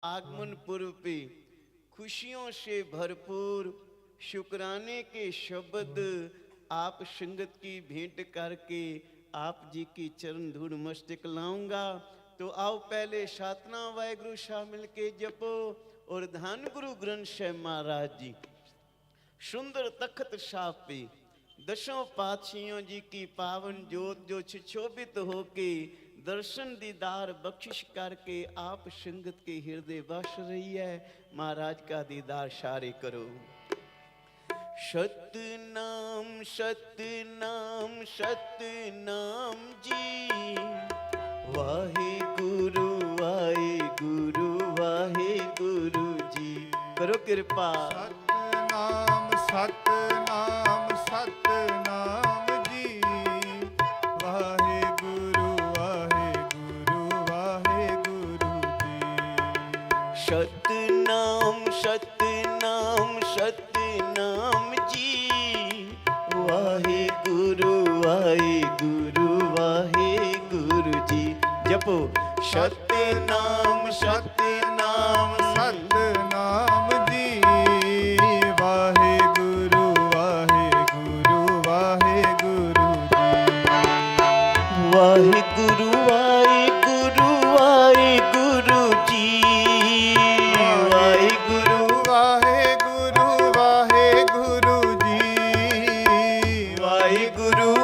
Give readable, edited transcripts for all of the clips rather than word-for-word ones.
आगमन पूर्व पे खुशियों से भरपूर शुक्राने के शब्द आप संगत की भेंट करके आप जी की चरण धूड़ मस्तक लाऊंगा। तो आओ पहले सातना वाहेगुरु शामिल के जपो और धन गुरु ग्रंथ साहिब महाराज जी सुंदर तख्त साफ पे दसों पातशाहियों जी की पावन जोत जो सुशोभित होके दर्शन दीदार बख्शिश करके आप संगत के हृदय बस रही है। महाराज का दीदार सारे करो। सतनाम सतनाम सतनाम जी वाहे गुरु जी करो कृपा। सतनाम सतनाम सतनाम जी वाहे गुरु जी। सतनाम सतनाम सतनाम जी वाहे गुरु जी जपो। सतनाम सतनाम सतनाम जी वाहे गुरु जी। वाहे गुरु जी वाहे गुरु जी। वाहे गुरु जी।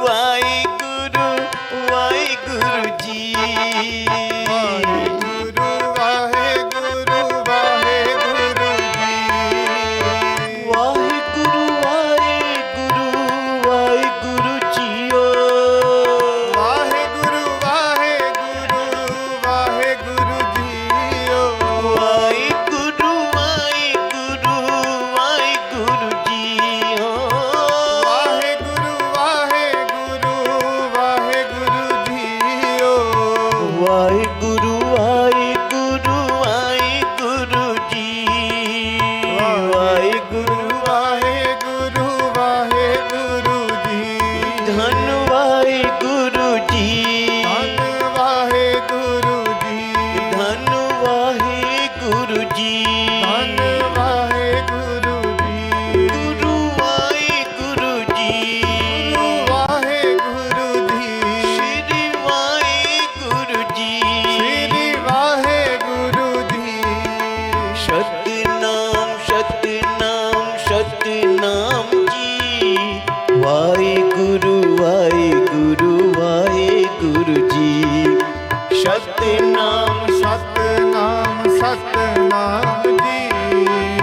सतनाम सतनाम सतनाम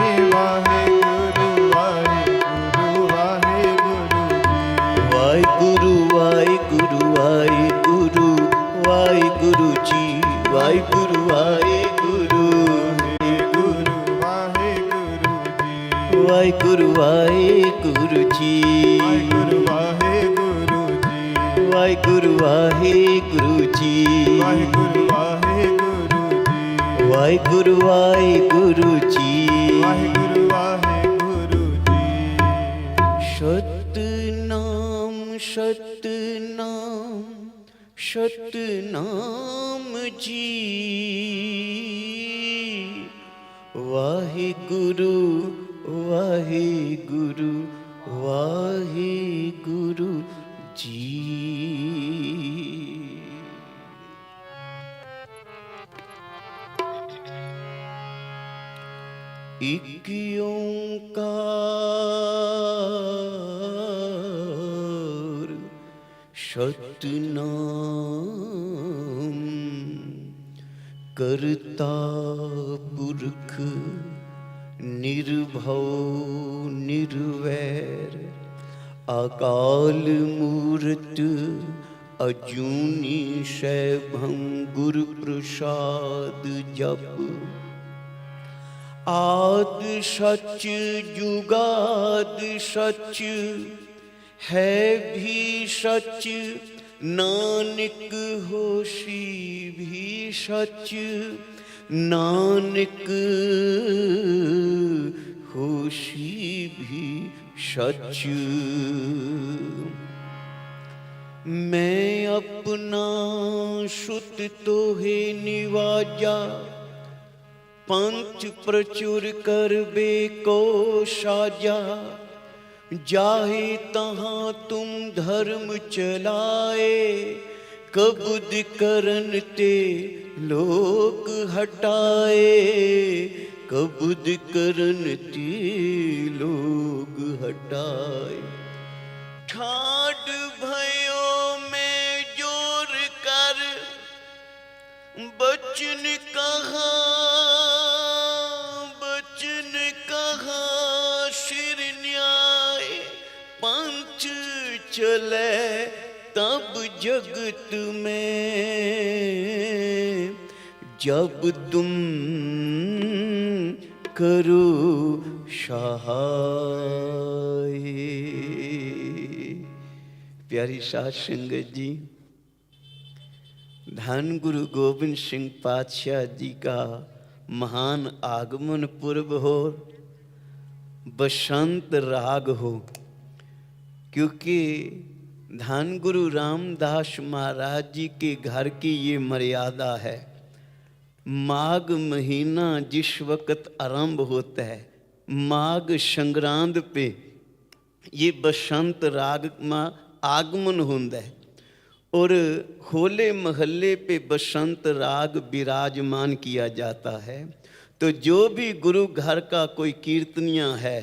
जी वाहे गुरु जी वाहे गुरु जी वाहेगुरु वाहेगुरु जी वाहेगुरु वाहेगुरु जी। सतनाम सतनाम सतनाम जी वाहेगुरु वाहेगुरु जी। एक ओंकार सतनाम करता पुरख निर्भव निर्वैर अकाल मूरत अजूनी सैभं गुरु प्रसाद जप। आद सच जुगाद सच है भी सच नानक होशी भी सच नानक होशी भी सच। मैं अपना सुत तोहे निवाजा पंच प्रचुर करबे को साजा, जाहे तहाँ तुम धर्म चलाए, कबूद करन ते लोग हटाए, कबूद करन ते लोग हटाए। ठाड भयो में जोर कर, बचन कहा, बचन कहा सिर न्याय, पंच चले तब जगत में, जब तुम करो सहाय। प्यारी साध संगत जी, धन गुरु गोविंद सिंह पातशाह जी का महान आगमन पूर्व हो, बसंत राग हो, क्योंकि धन गुरु रामदास महाराज जी के घर की ये मर्यादा है। माघ महीना जिस वक्त आरंभ होता है, माघ संक्रांत पे ये बसंत राग में आगमन होता है, और होले महल्ले पे बसंत राग विराजमान किया जाता है। तो जो भी गुरु घर का कोई कीर्तनिया है,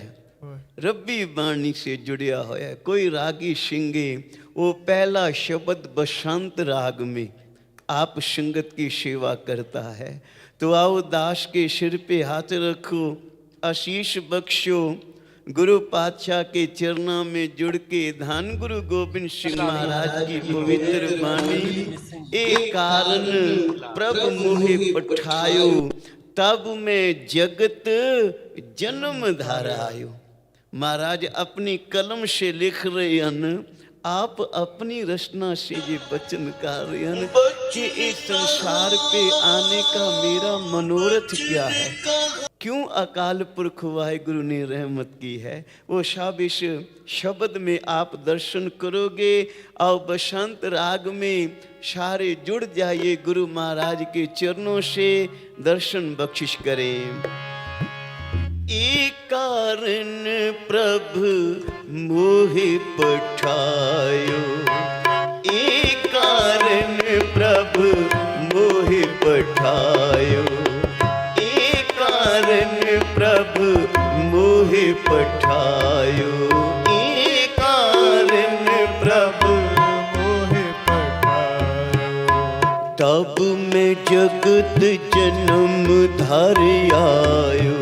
रब्बी बाणी से जुड़िया होया, कोई रागी सिंगे, वो पहला शब्द बसंत राग में आप संगत की सेवा करता है। तो आओ दास के सिर पे हाथ रखो, आशीष बख्शो, गुरु पातशाह के चरणों में जुड़ के धन गुरु गोविंद सिंह महाराज की पवित्र वाणी। एक कारण प्रभु मोहे पठायो, तब मैं जगत जन्म धारायो। महाराज अपनी कलम से लिख रहे हैं, आप अपनी रचना से ये वचन कर रहे हैं कि इस संसार पे आने का मेरा मनोरथ क्या है, क्यों अकाल पुरख वाहिगुरु ने रहमत की है। वो सब इस शब्द में आप दर्शन करोगे। और बसंत राग में सारे जुड़ जाइए, गुरु महाराज के चरणों से दर्शन बख्शिश करें। एक कारण प्रभु मोहे पठायो, एक कारण प्रभु मोहे पठायो, एक कारण प्रभु मोहे पठायो, एक कारण प्रभु मोहे पठायो। तब मैं जगत जन्म धारि आयो,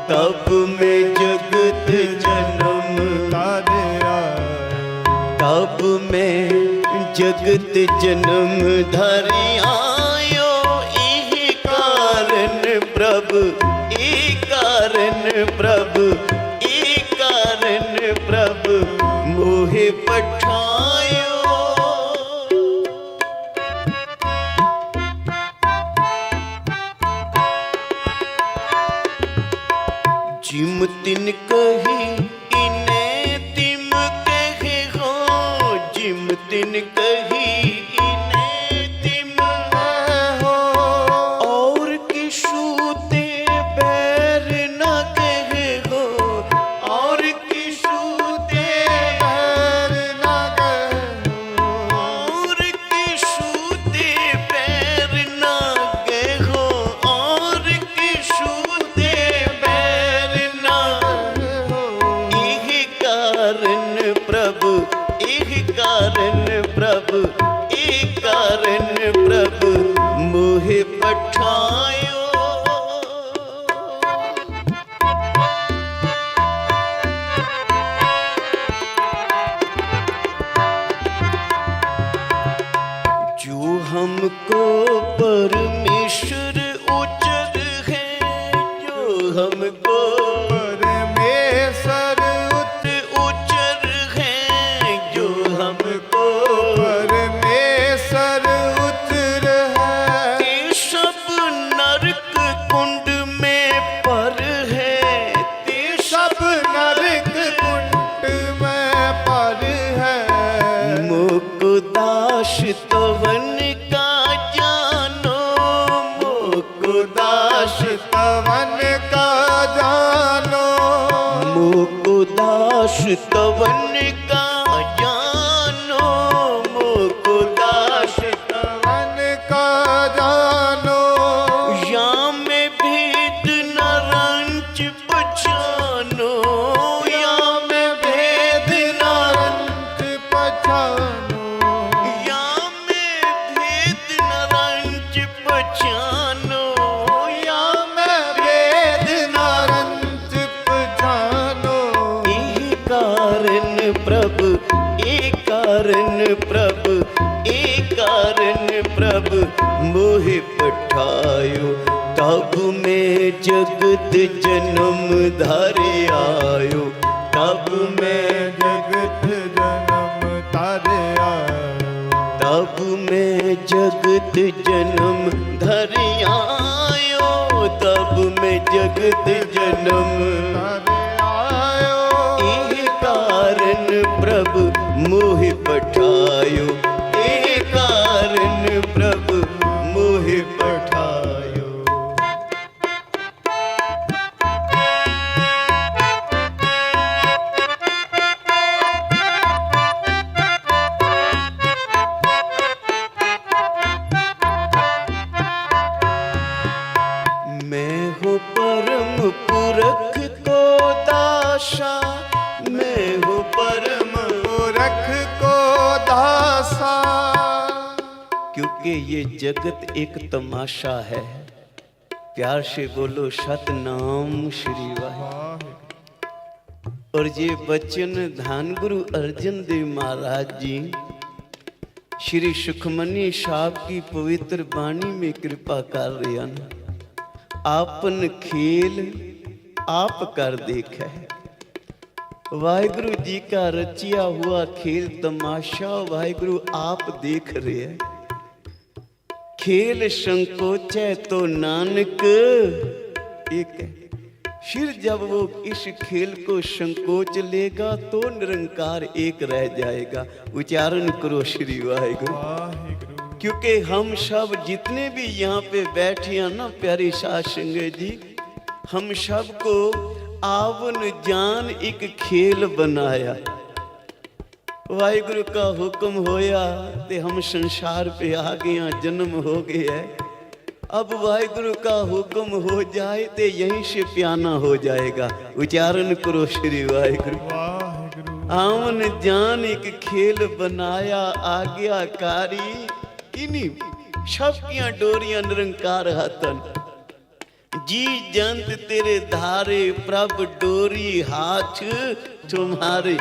तब मैं जगत जन्म धारि आयो, तब मैं जगत जन्म धारि आयो। यही कारण प्रभु, एक कारण प्रभु, एक कारण प्रभु मोहे पठायो। जिम तिन कही इने तिम कहे हो, जिम तिन कही इने तिम हो, और किसु ते बैर न कहे हो, और किसु ते बैर न कहो, और किसु ते बैर न कहो, और किसु ते बैर न। यही कारण प्रभु, यही कारण प्रभु, एक कारण प्रभु मोहे पठायो। जो हमको परमेश्वर उचर है, जो हमको परमेश्वर उचर है, जो हमको परमेश्वर उतर है। ते सब नरक कुंड में पर है, ते सब नरक कुंड में पर है। मुको दास तवन का जानो, मुको दास तवन तवन का जानो, मोको दास तवन का जानो, मोको दास तवन का जानो, या में भेद न रंच पहचानो, या में भेद न अंत पछानो, या में भेद न रंच पहचानो, या मैं वेद नारंत पछानो, ए कारण प्रभु, ए कारण प्रभु, ए कारण प्रभु मोहे पठायो, तब मैं जगत जन्म धारे आयो, तब मैं जगत जन्म तारे आयो, तब मैं जगत जन्म धरि आयो, तब मैं जगत जन्म तारे आयो, ए कारण प्रभु मोहि पठायो, ए कारण प्रभु मोहि पठायो। मैं हूँ परम पुरख को दासा, मैं हूँ परम, मूरख को दासा, क्योंकि ये जगत एक तमाशा है। प्यार से बोलो सतनाम श्री वाहे। और ये वचन धन गुरु अर्जन देव महाराज जी श्री सुखमनी साहब की पवित्र वाणी में कृपा कर रहे हैं। आपन खेल आप कर देखा है। वाहिगुरु जी का रचिया हुआ खेल तमाशा वाहिगुरु आप देख रहे हैं। खेल संकोच है तो नानक एक है। फिर जब वो इस खेल को संकोच लेगा तो निरंकार एक रह जाएगा। उच्चारण करो श्री वाहिगुरु। क्योंकि हम सब जितने भी यहाँ पे बैठे हैं ना प्यारे साध संगत जी, हम सबको आवन जान एक खेल बनाया। वाहिगुरु का हुक्म होया ते हम संसार पे आ गए, जन्म हो गया है। अब वाहिगुरु का हुक्म हो जाए तो यहीं से प्याना हो जाएगा। उच्चारण करो श्री वाहिगुरु। आवन जान एक खेल बनाया, आज्ञाकारी इन्हीं सबकियां डोरियां निरंकार हाथन। जी जंत तेरे धारे प्रभ डोरी हाथ तुम्हारे।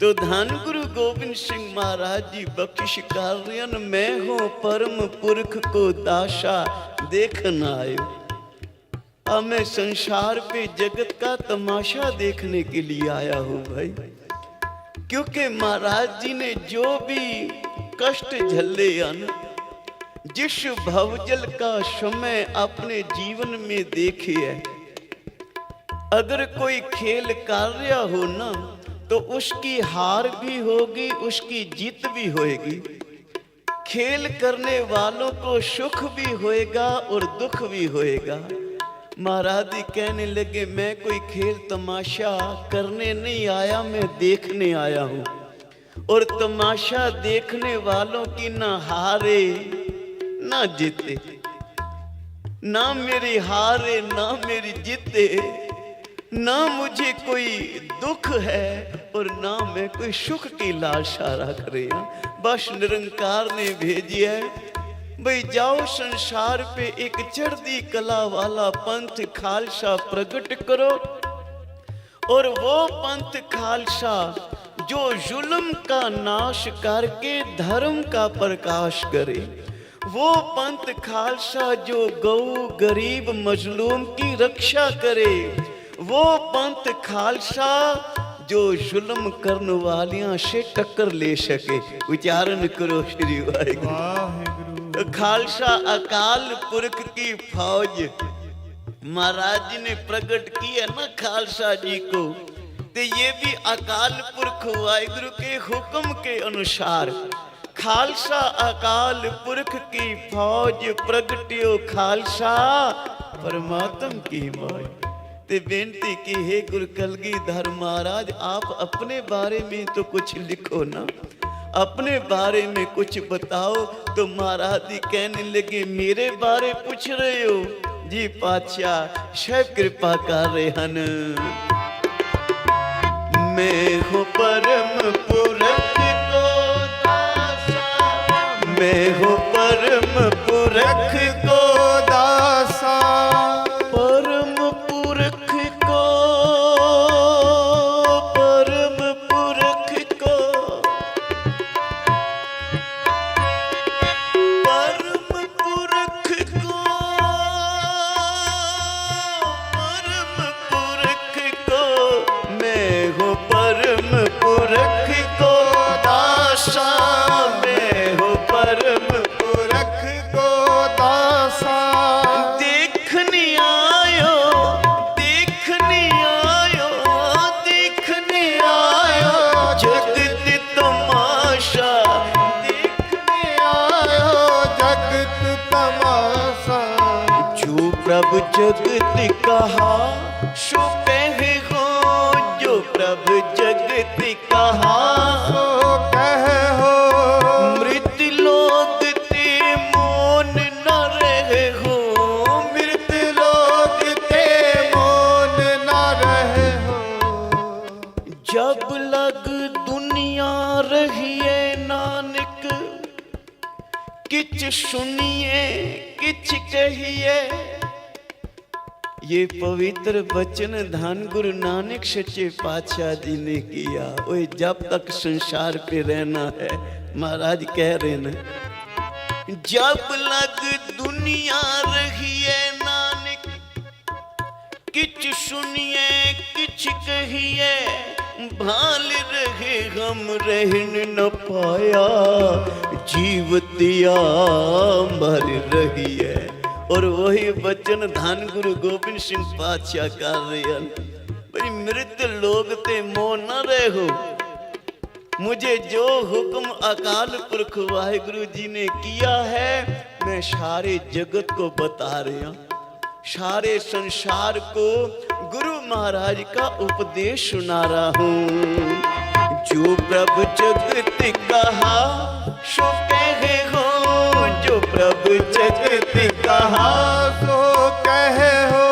तो धन गुरु गोविंद सिंह महाराज जी बख्शिश कर रहे हैं, मैं हूँ परम पुरख को दासा देखन आयो। अब मैं संसार पे जगत का तमाशा देखने के लिए आया हूँ भाई। क्योंकि महाराज जी ने जो भी कष्ट झल्ले अन, जिस भवजल का समय अपने जीवन में देखे है, अगर कोई खेल कर रहा हो ना तो उसकी हार भी होगी, उसकी जीत भी होएगी। खेल करने वालों को सुख भी होएगा और दुख भी होएगा। महाराज जी कहने लगे, मैं कोई खेल तमाशा करने नहीं आया, मैं देखने आया हूँ। और तमाशा देखने वालों की ना हारे ना जीते, ना मेरी हारे ना मेरी जीते, ना मुझे कोई दुख है और ना मैं कोई सुख की लालसा रख रही हूं। बस निरंकार ने भेजी है भाई, जाओ संसार पे एक चढ़ती कला वाला पंथ खालसा प्रकट करो। और वो पंथ खालसा जो जुल्म का नाश करके धर्म का प्रकाश करे, वो पंथ खालसा जो गौ गरीब मजलूम की रक्षा करे, वो पंथ खालसा जो जुल्म करने वालियां से टक्कर ले सके। उच्चारण करो श्री वाहिगुरु। खालसा अकाल पुरख की फौज महाराज जी ने प्रकट की है ना खालसा जी को, तो ये भी अकाल पुरख वाहिगुरु के हुक्म के अनुसार खालसा अकाल पुरख की फौज प्रगटियो खालसा परमात्म की मौज। ते बेनती की है गुरु कलगीधर महाराज, आप अपने बारे में तो कुछ लिखो ना, अपने बारे में कुछ बताओ। तो महाराज जी कहने लगे मेरे बारे पूछ रहे हो जी पातशाह, शैव कृपा कर रहे हन। मैं हूँ परम पुरख को दासा, मैं हूँ परम पुरख को दासा, परम पुरख को, परम पुरख को, परम पुरख को, परम पुरख को, मैं हूँ परम पुरख को दासा, मैं हूँ परम पुरख को दासा। देखने आयो, देखने आयो, देखने आयो जगत तमाशा, देखने आयो जगत तमाशा। जो प्रभु जगत कहा सो कहे हो, जो प्रभु जगत कहा सो कहे हो। मृत लोग ते मौन न रहे हो, मृत लोग ते मौन न रहे हो। जब लग दुनिया रहिए नानक, किच सुनिए किच कहिए। ये पवित्र वचन धन गुरु नानक सच्चे पातशाह जी ने किया। ओए जब तक संसार पे रहना है, महाराज कह रहे न, जब लग दुनिया रहिए नानक, किच सुनिए किच कहिए। भाल रहे हम रहन न पाया, जीवतिया मर रही है। और वही वचन धन गुरु गोबिंद सिंह पातशाह कर रहे हैं, भाई मृत लोग ते मोह न रहो। मुझे जो हुक्म अकाल पुरख वाहिगुरु जी ने किया है, मैं सारे जगत को बता रहा हूं, सारे संसार को गुरु महाराज का उपदेश सुना रहा हूं। जो प्रभु जगत कहा सो कहे हो, जो प्रभु जगत कहा सो कहे हो।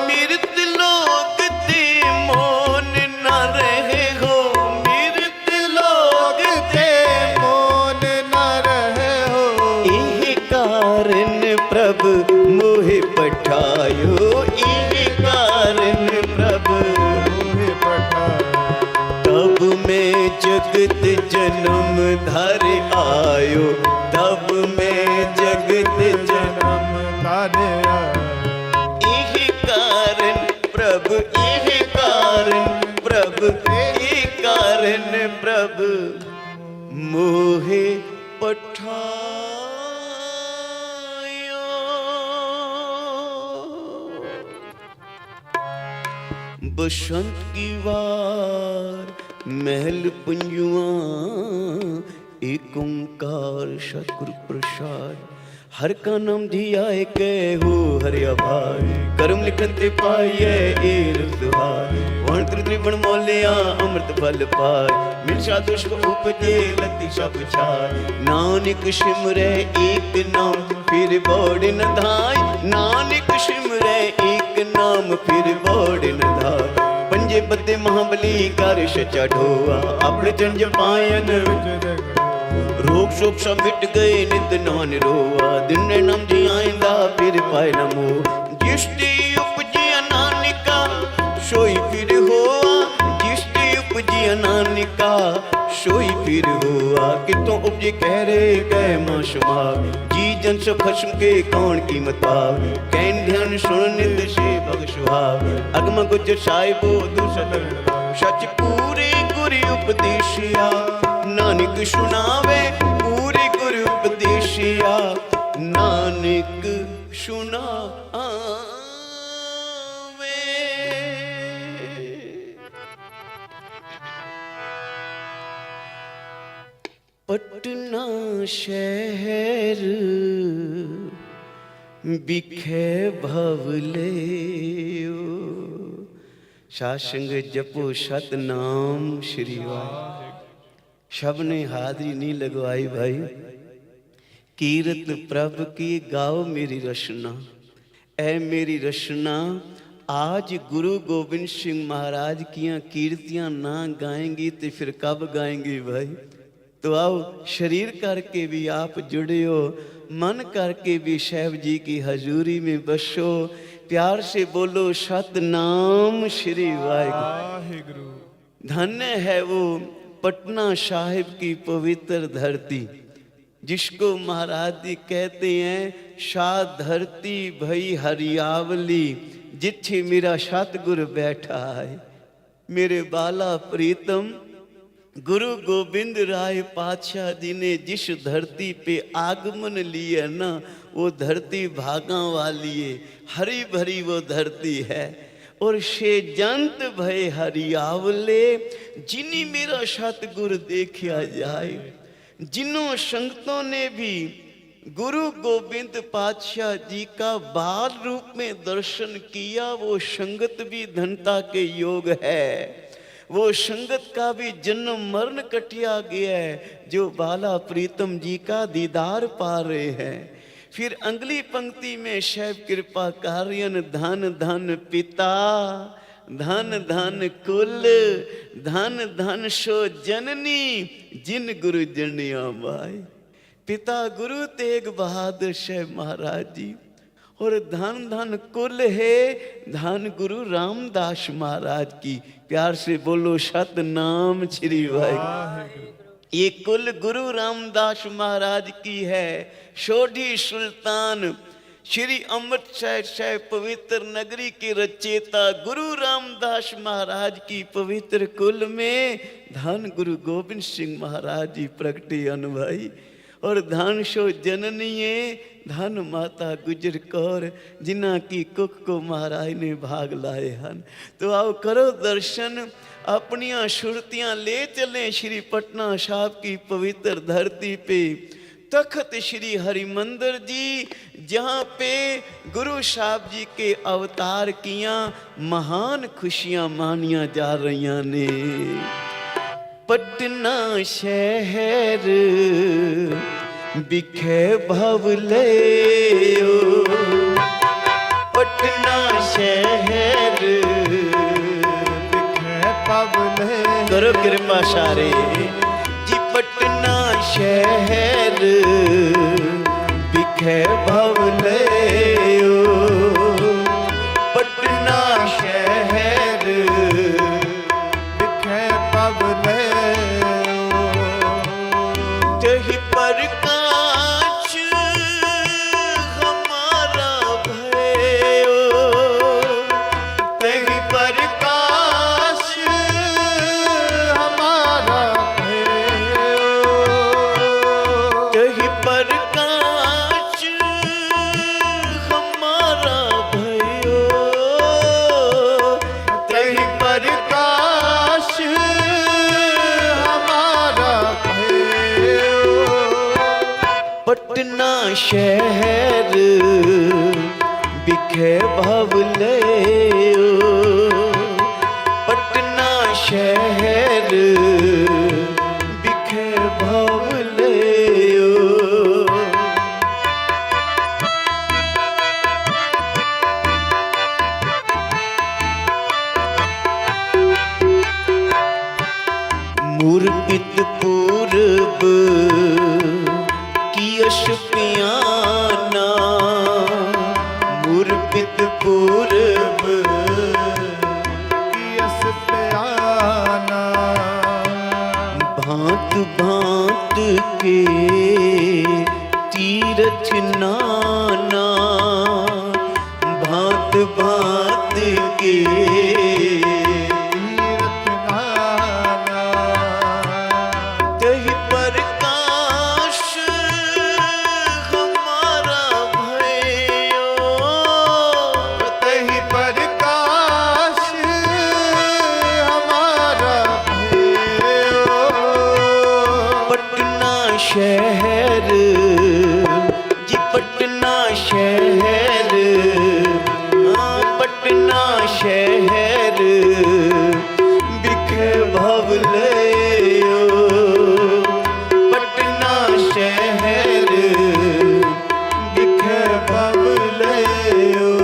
मृत लोग ते मौन न रहे हो, मृत लोग ते मौन न रहे हो। यही कारण प्रभु मोहे पठायो, यही कारण प्रभु मोहे पठायो। तब मैं जगत जन्म धर आयो, तब मैं जगत जन्म तारे आयो। यही कारण प्रभु, यही कारण प्रभु, यही कारण प्रभु मोहे पठायो। बसंत की वार महल पुंजुआ, एक ओंकार सतगुरु प्रसाद। हर का नाम धिया के हो हरिया भाई, कर्म लिखन ते पाइए ए सुहाय। वण त्रिवण मोलिया अमृत फल पाए, मिर्षा दुष्क उपजे लति सब छाय। नानक सिमरे एक नाम फिर बोड़ न धाय, नानक सिमरे एक नाम फिर बोड़ न धाय। पंजे बदे महाबली कर सचा ढोआ, अपने जन जपायन रोग शोक सब मिट गए नित नान रोआ। दिन ने नाम जी आइंदा फिर पाए न मोह, जिसती उपजिया नानिका सोई फिर होआ, जिसती उपजिया नानिका सोई फिर हुआ। कितों उपजे कह रहे कह मां सुमाग, जी जन सो खस्म के कौन कीमत पाव। कैन ध्यान सुन नित से भग सुहाग, अगम गुज साहिबो दुसत सच पूरे गुरु उपदेशिया। नानक सुनावे पूरे गुरु उपदेशिया, नानक सुनावे। पटना शहर बिखे भवले सासंग जपो सतनाम श्री वाहे। सब ने हाजरी नहीं लगवाई भाई। कीरत प्रभ की गाओ मेरी रचना। ऐ मेरी रचना आज गुरु गोबिंद सिंह महाराज की कीर्तियां ना गाएंगी तो फिर कब गाएंगी भाई। तो आओ शरीर करके भी आप जुड़े हो, मन करके भी साहब जी की हजूरी में बसो। प्यार से बोलो सतनाम श्री वाहिगुरु। धन्य है वो पटना साहिब की पवित्र धरती जिसको महाराज जी कहते हैं सा धरती भई हरियावली जिथे मेरा सतगुर बैठा है। मेरे बाला प्रीतम गुरु गोविंद राय पातशाह जी ने जिस धरती पे आगमन लिया ना, वो धरती भागा वाली है, हरी भरी वो धरती है। और से जंत भय हरियावले जिनी मेरा सतगुर देखा जाए। जिन्हों संगतों ने भी गुरु गोविंद पातशाह जी का बाल रूप में दर्शन किया, वो संगत भी धनता के योग है। वो संगत का भी जन्म मरण कटिया गया है जो बाला प्रीतम जी का दीदार पा रहे हैं। फिर अगली पंक्ति में शैव कृपा कार्यन धन धन पिता धन धन कुल धन धन सो जननी जिन गुरु जनिया माई। पिता गुरु तेग बहादुर साहब महाराज जी और धन धन कुल है धन गुरु रामदास महाराज की। प्यार से बोलो सतनाम श्री वाहिगुरु। ये कुल गुरु रामदास महाराज की है। सोढ़ी सुल्तान श्री अमृतसर साहिब पवित्र नगरी के रचेता गुरु रामदास महाराज की पवित्र कुल में धन गुरु गोविंद सिंह महाराज जी प्रगटे अनुभवी। और धन सो जननीय धन माता गुजर कौर जिन्ना की कुख को महाराज ने भाग लाए हन। तो आओ करो दर्शन, अपनिया सुरतियां ले चलें श्री पटना साहब की पवित्र धरती पे। तख्त श्री हरिमंदिर जी जहाँ पे गुरु साहब जी के अवतार किया महान खुशियां मानिया जा रही ने। पटना शहर बिखे भवले पटना शहर बिखे भवले। करो कृपा सारे जी। पटना शहर बिखे भवले पटना शहर बिखे भवले। जही प्रकाश हमारा भयो तही प्रकाश हमारा तही प्रकाश हमारा भयो तही प्रकाश हमारा भयो। पटना शहर बिखे भवले पटना शहर बिखे भवले। मूर्पित पूर्व की यश पियाना मूर्पित पूर्व की यश पियाना। भांत भांत के तीरथ नाना भांत भांत के शहर जी पटना शहर शहर बिखे भवलयो, पटना शहर बिखे भवलयो।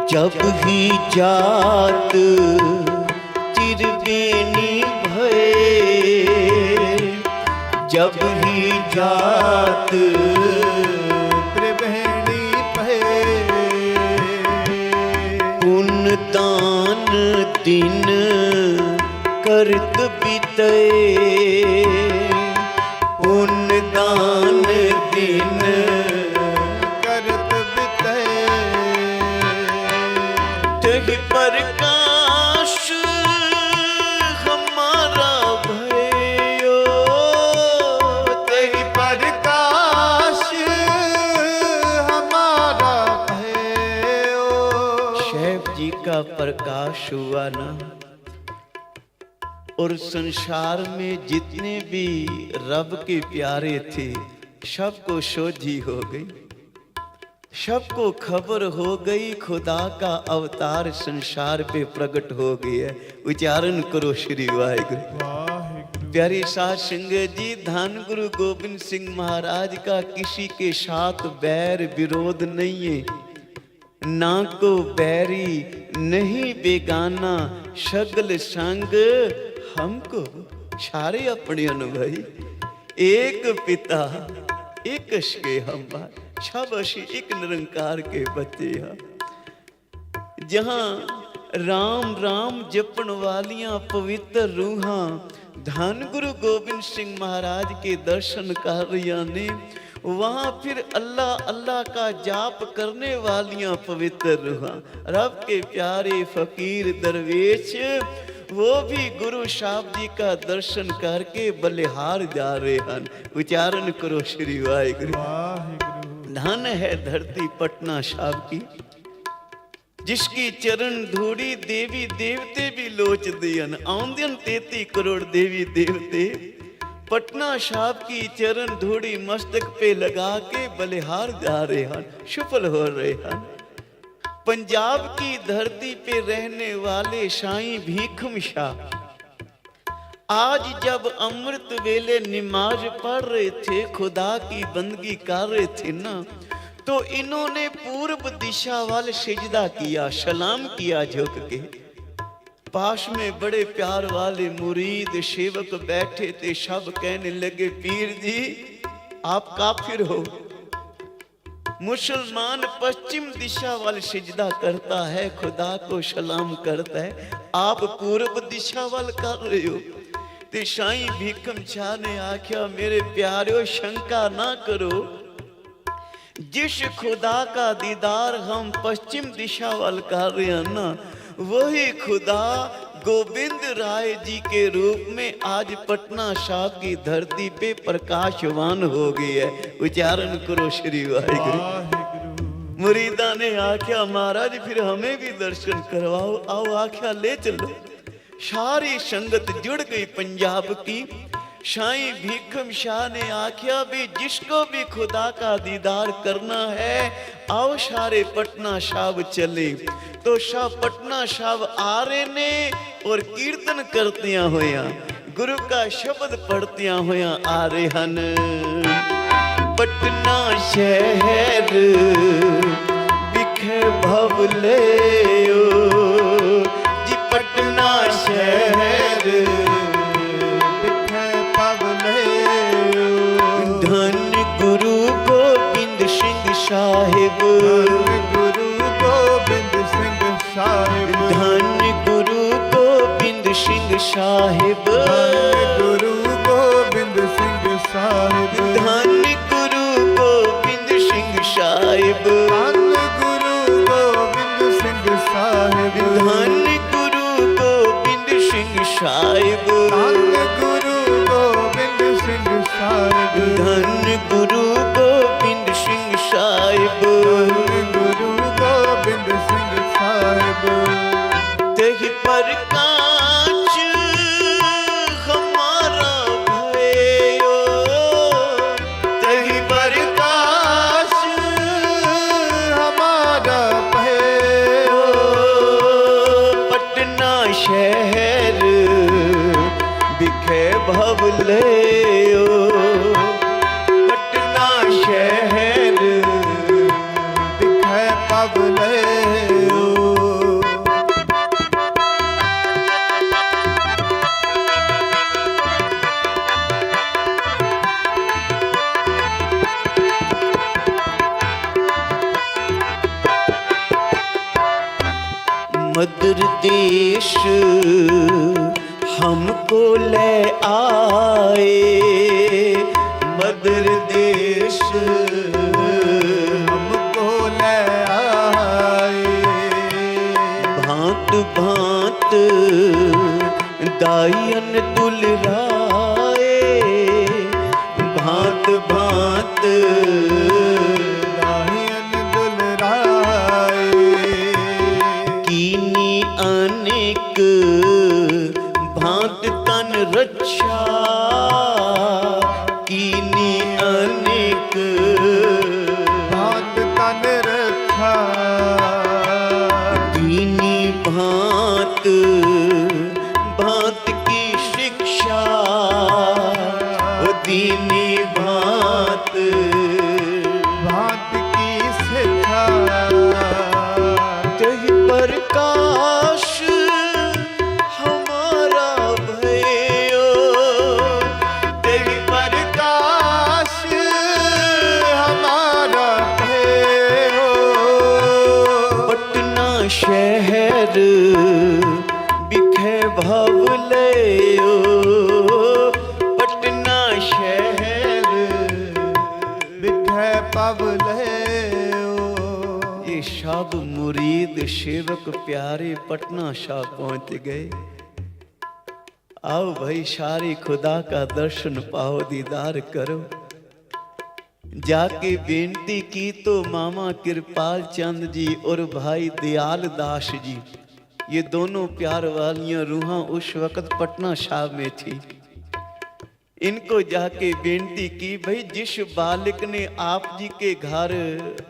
जब ही जात चिरबेनी भये, जब ही जात त्रिवेणी भये, पुण्य दान दिन करत बीते, पुण्य दान दिन करत बिते, तहि प्रकाश हमारा भयो, तहि प्रकाश हमारा भयो। शैव जी का प्रकाश हुआ ना, और संसार में जितने भी रब के प्यारे थे सबको सोझी हो गई, सबको खबर हो गई खुदा का अवतार संसार पे प्रकट हो गया। उच्चारण करो श्री वाहिगुरु। वाहिगुरु प्यारी साध संगत जी, धन गुरु गोबिंद सिंह महाराज का किसी के साथ बैर विरोध नहीं है, ना को बैरी नहीं बेगाना, सगल संग हमको सारे अपने भाई, एक पिता एक के हम सब असी एक निरंकार के बच्चे हैं। जहां राम राम जपन वालियां पवित्र रूहां धन गुरु गोबिंद सिंह महाराज के दर्शन कर रही ने, वहां फिर अल्लाह अल्लाह का जाप करने वालियां पवित्र रूहां रब के प्यारे फकीर दरवेश, वो भी गुरु साहब जी का दर्शन करके बलिहार जा रहे हैं। उच्चारण करो श्री वाहिगुरु। वाहिगुरु धन है धरती पटना साहब की, जिसकी चरण धूड़ी देवी देवते भी लोच दियन, आंदन 33 करोड़ देवी देवते पटना साहब की चरण धूड़ी मस्तक पे लगा के बलिहार जा रहे हैं, सफल हो रहे हैं। पंजाब की धरती पे रहने वाले साईं भीखम शाह आज जब अमृत वेले नमाज पढ़ रहे थे, खुदा की बंदगी कर रहे थे ना, तो इन्होंने पूर्व दिशा वाल सिजदा किया, सलाम किया झुक के। पास में बड़े प्यार वाले मुरीद सेवक बैठे थे, सब कहने लगे पीर जी आप काफिर हो। मुसलमान पश्चिम दिशा वाल सिजदा करता है, खुदा को सलाम करता है, आप पूर्व दिशा वाल कर रहे हो। ते साईं भीखम शाह ने आख्या मेरे प्यारे शंका ना करो, जिस खुदा का दीदार हम पश्चिम दिशा वाल कर रहे हैं ना, वही खुदा गोविंद राय जी के रूप में आज पटना साहब की धरती पे प्रकाशवान हो गई है। उच्चारण करो श्री वाहिगुरु। वाहिगुरु मुरीदा ने आख्या महाराज फिर हमें भी दर्शन करवाओ, आओ। आख्या ले चलो। सारी संगत जुड़ गई पंजाब की। साईं भीखम शाह ने आख्या भी जिसको भी खुदा का दीदार करना है आओ सारे पटना साहब चले। तो शाह पटना साहब आ रहे ने और कीर्तन करतिया होया गुरु का शब्द पढ़तिया होया आ रहे हन। पटना शहर बिखे भवले जी, पटना शहर बिखे भवले। धन गुरु गोबिंद सिंह साहिब, गुरु गोबिंद सिंह साहिब, धन गुरु गोबिंद सिंह साहिब, गुरु गोबिंद सिंह साहिब, धन गुरु गोबिंद सिंह साहिब, धन गुरु गोबिंद सिंह साहिब, धन गुरु गोबिंद सिंह साहिब, धन गुरु गोबिंद सिंह साहिब, धन गुरु गोबिंद सिंह साहिब, धन गुरु गोबिंद सिंह साहिब। तेहि पर कांच हमारा भयो, तही प्रकाश हमारा भयो। पटना शहर बिखे भवलयो, पटना शहर दिखे पवलयो। मदर देश हमको ले आए, मदर देश हमको ले आए। भांत भांत दायन दुलराए, भांत भांत दाहियन दुलराए। कीनी अनेक भांत तन रक्षा, कीनी अनेक भांत तन रक्षा। कीनी भांत भांत की शिक्षा, ओ दीनी भांत भांत की शिक्षा। तही प्रकाश हमारा भयो, तेरी प्रकाश हमारा भयो। पटना शहर बिखे भवलयो, पटना शहर बिखे पवलयो। ये सब मुरीद सेवक प्यारे पटना शाह पहुंच गए। आओ भाई सारी खुदा का दर्शन पाओ, दीदार करो। जाके बेनती की तो मामा कृपाल चंद जी और भाई दयाल दास जी, ये दोनों प्यार वालियां रूहां उस वक्त पटना साहब में थी। इनको जाके बेनती की, भाई जिस बालक ने आप जी के घर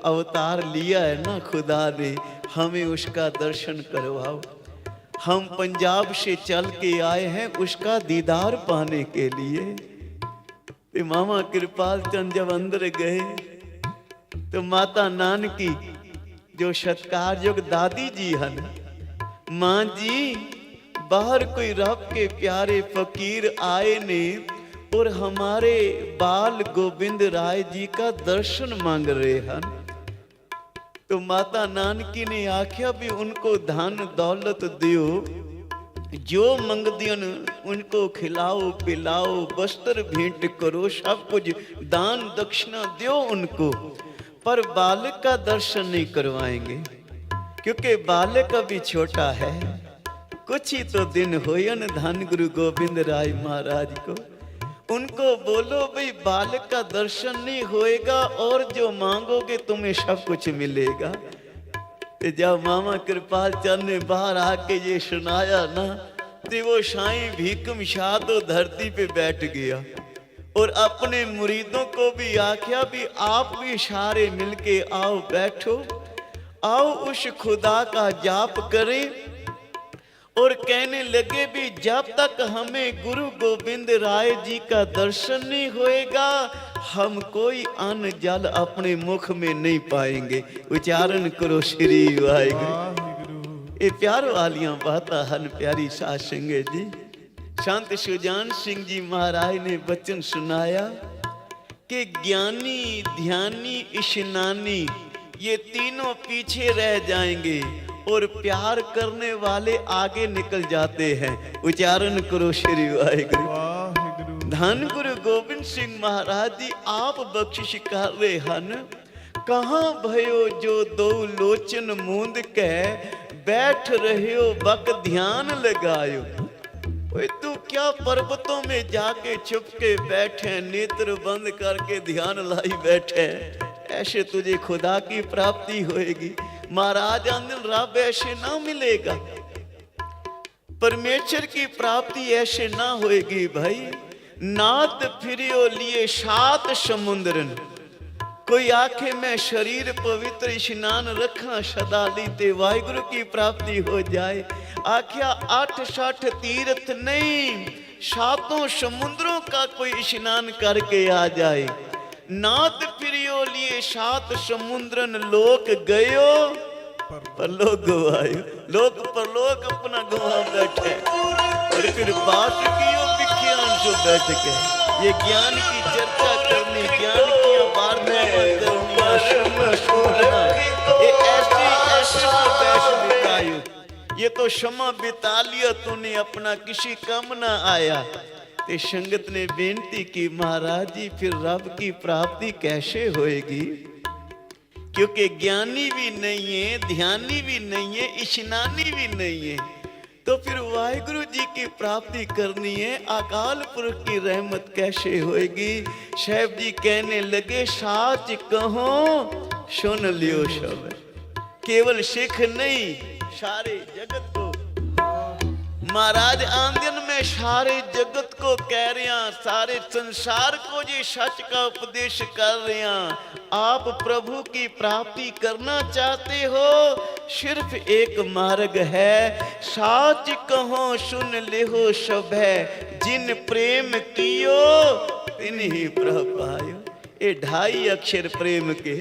अवतार लिया है ना खुदा ने, हमें उसका दर्शन करवाओ। हम पंजाब से चल के आए हैं उसका दीदार पाने के लिए। तो मामा कृपाल चंद जब अंदर गए तो माता नानकी जो सत्कारयोग दादी जी हैं, माँ जी बाहर कोई रब के प्यारे फकीर आए ने और हमारे बाल गोविंद राय जी का दर्शन मांग रहे हैं। तो माता नानकी ने आख्या भी उनको धन दौलत दियो, जो मंगदियन उनको खिलाओ पिलाओ, वस्त्र भेंट करो, सब कुछ दान दक्षिणा दियो उनको, पर बालक का दर्शन नहीं करवाएंगे क्योंकि बालक अभी छोटा है। कुछ ही तो दिन होयन धन गुरु गोविंद राय महाराज को। उनको बोलो भाई बालक का दर्शन नहीं होएगा और जो मांगोगे तुम्हें सब कुछ मिलेगा। तो जब मामा कृपाल चंद ने बाहर आके ये सुनाया ना, तो वो साईं भीकम शाह तो धरती पे बैठ गया और अपने मुरीदों को भी आख्या भी आप भी सारे मिलके आओ बैठो, आओ उस खुदा का जाप करें। और कहने लगे भी जब तक हमें गुरु गोविंद राय जी का दर्शन नहीं होएगा, हम कोई अन्न जल अपने मुख में नहीं पाएंगे। उच्चारण करो श्री वाहिगुरु। ये प्यार वालियां बातां हन प्यारी साध संगत जी। संत सुजान सिंह जी महाराज ने वचन सुनाया कि ज्ञानी ध्यानी स्नानी ये तीनों पीछे रह जाएंगे और प्यार करने वाले आगे निकल जाते हैं। उच्चारण करो श्री वाहिगुरु। धन गुरु गोविंद सिंह महाराज जी आप बख्शिश कर रहे हन, कहाँ भयो जो दो लोचन मूंद के बैठ रहे हो बक ध्यान लगायो। ओए तू क्या पर्वतों में जाके छुप के बैठे, नेत्र बंद करके ध्यान लाई बैठे, ऐसे तुझे खुदा की प्राप्ति होएगी। महाराज आनंद रब ऐसे ना मिलेगा। परमेश्वर की प्राप्ति ऐसे ना होएगी भाई। नात फिरियो लिए 7 समुद्रन। कोई आखे मैं शरीर पवित्र स्नान रखा सदाली ते वाहिगुरु की प्राप्ति हो जाए। आख्या 8-60 तीर्थ नहीं, 7 समुद्रों का कोई स्नान करके आ जाए। नात फिरियो लिए 7 समुद्रन लोक गयो परलोक गवायो। लोक परलोक अपना गवा बैठे और फिर बात कियो विख्यान जो बैठ के। ये ज्ञान की चर्चा करनी, ज्ञान की वार्ता करनी, आश्रम सुनना, ये ऐसे बैठ बितायो। ये तो क्षमा बिता लिया तूने, अपना किसी काम ना आया। ते संगत ने बेनती की महाराज जी फिर रब की प्राप्ति कैसे होएगी, क्योंकि ज्ञानी भी नहीं है, ध्यानी भी नहीं है, स्नानी भी नहीं है। तो फिर वाहिगुरु जी की प्राप्ति करनी है, अकाल पुरख की रहमत कैसे होएगी। साहब जी कहने लगे साच कहो सुन लियो सब। केवल सिख नहीं, सारे जगत को महाराज आंगन में सारे जगत को कह रहे हैं, सारे संसार को जी सच का उपदेश कर रहे हैं। आप प्रभु की प्राप्ति करना चाहते हो, सिर्फ एक मार्ग है, साच कहो सुन लेहो सब है। जिन प्रेम कियो तिन ही प्रभ पायो। ये 2.5 अक्षर प्रेम के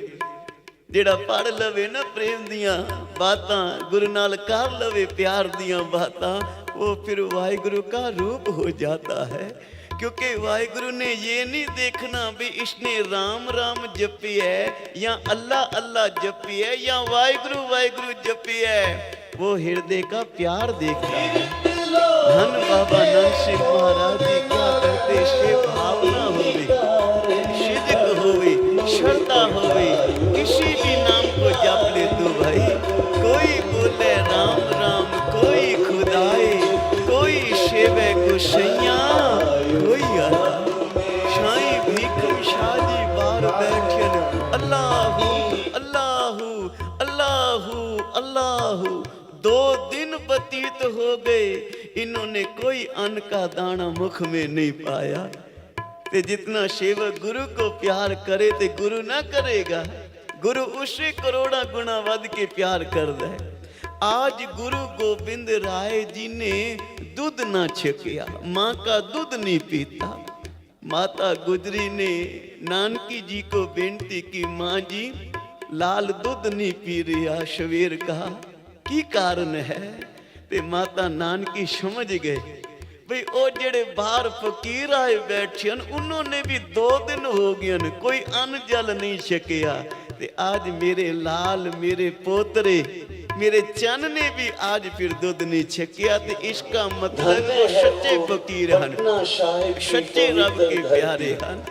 जेड़ा पढ़ लवे ना प्रेम दियां बातां, गुरु नाल कर लवे प्यार दियां बातां, वो फिर वाहिगुरु का रूप हो जाता है। क्योंकि वाहिगुरु ने ये नहीं देखना भी इसने राम राम जपी है या अल्लाह अल्लाह जपी है या वाहिगुरु वाहिगुरु जपी है। वो हृदय का प्यार देखता है। धन बाबा नंद सिंह महाराज जी क्या करते, से भावना होवे, सिद्ध होवे, श्रद्धा होवे, किसी भी नाम को जप ले तू भाई। कोई बोले राम राम, कोई खुदाए, कोई सेवे गुसैया, कोई शाही भीखम शादी बार बैठे अल्लाहू अल्लाहू अल्लाहू अल्लाहू। 2 दिन व्यतीत हो गए, इन्होंने कोई अन्न का दाना मुख में नहीं पाया। ते जितना सेवक गुरु को प्यार करे ते गुरु ना करेगा, गुरु उससे करोड़ा गुना वध के प्यार कर दे। आज गुरु गोविंद राय जी ने दूध ना छकिया, माँ का दूध नहीं पीता। माता गुजरी ने नानकी जी को बेनती की, माँ जी लाल दूध नहीं पी रहा सवेर का, की कारण है। ते माता नानकी समझ गए भाई ओ जेड़े बाहर फकीर आए बैठे उन्होंने भी 2 दिन हो गए कोई अन्न जल नहीं छकिया। ते आज मेरे लाल, मेरे पोतरे, मेरे चन ने भी आज फिर दूध नहीं छकिया। ते इसका मतलब वो सच्चे फकीर हन, सच्चे रब के प्यारे हन।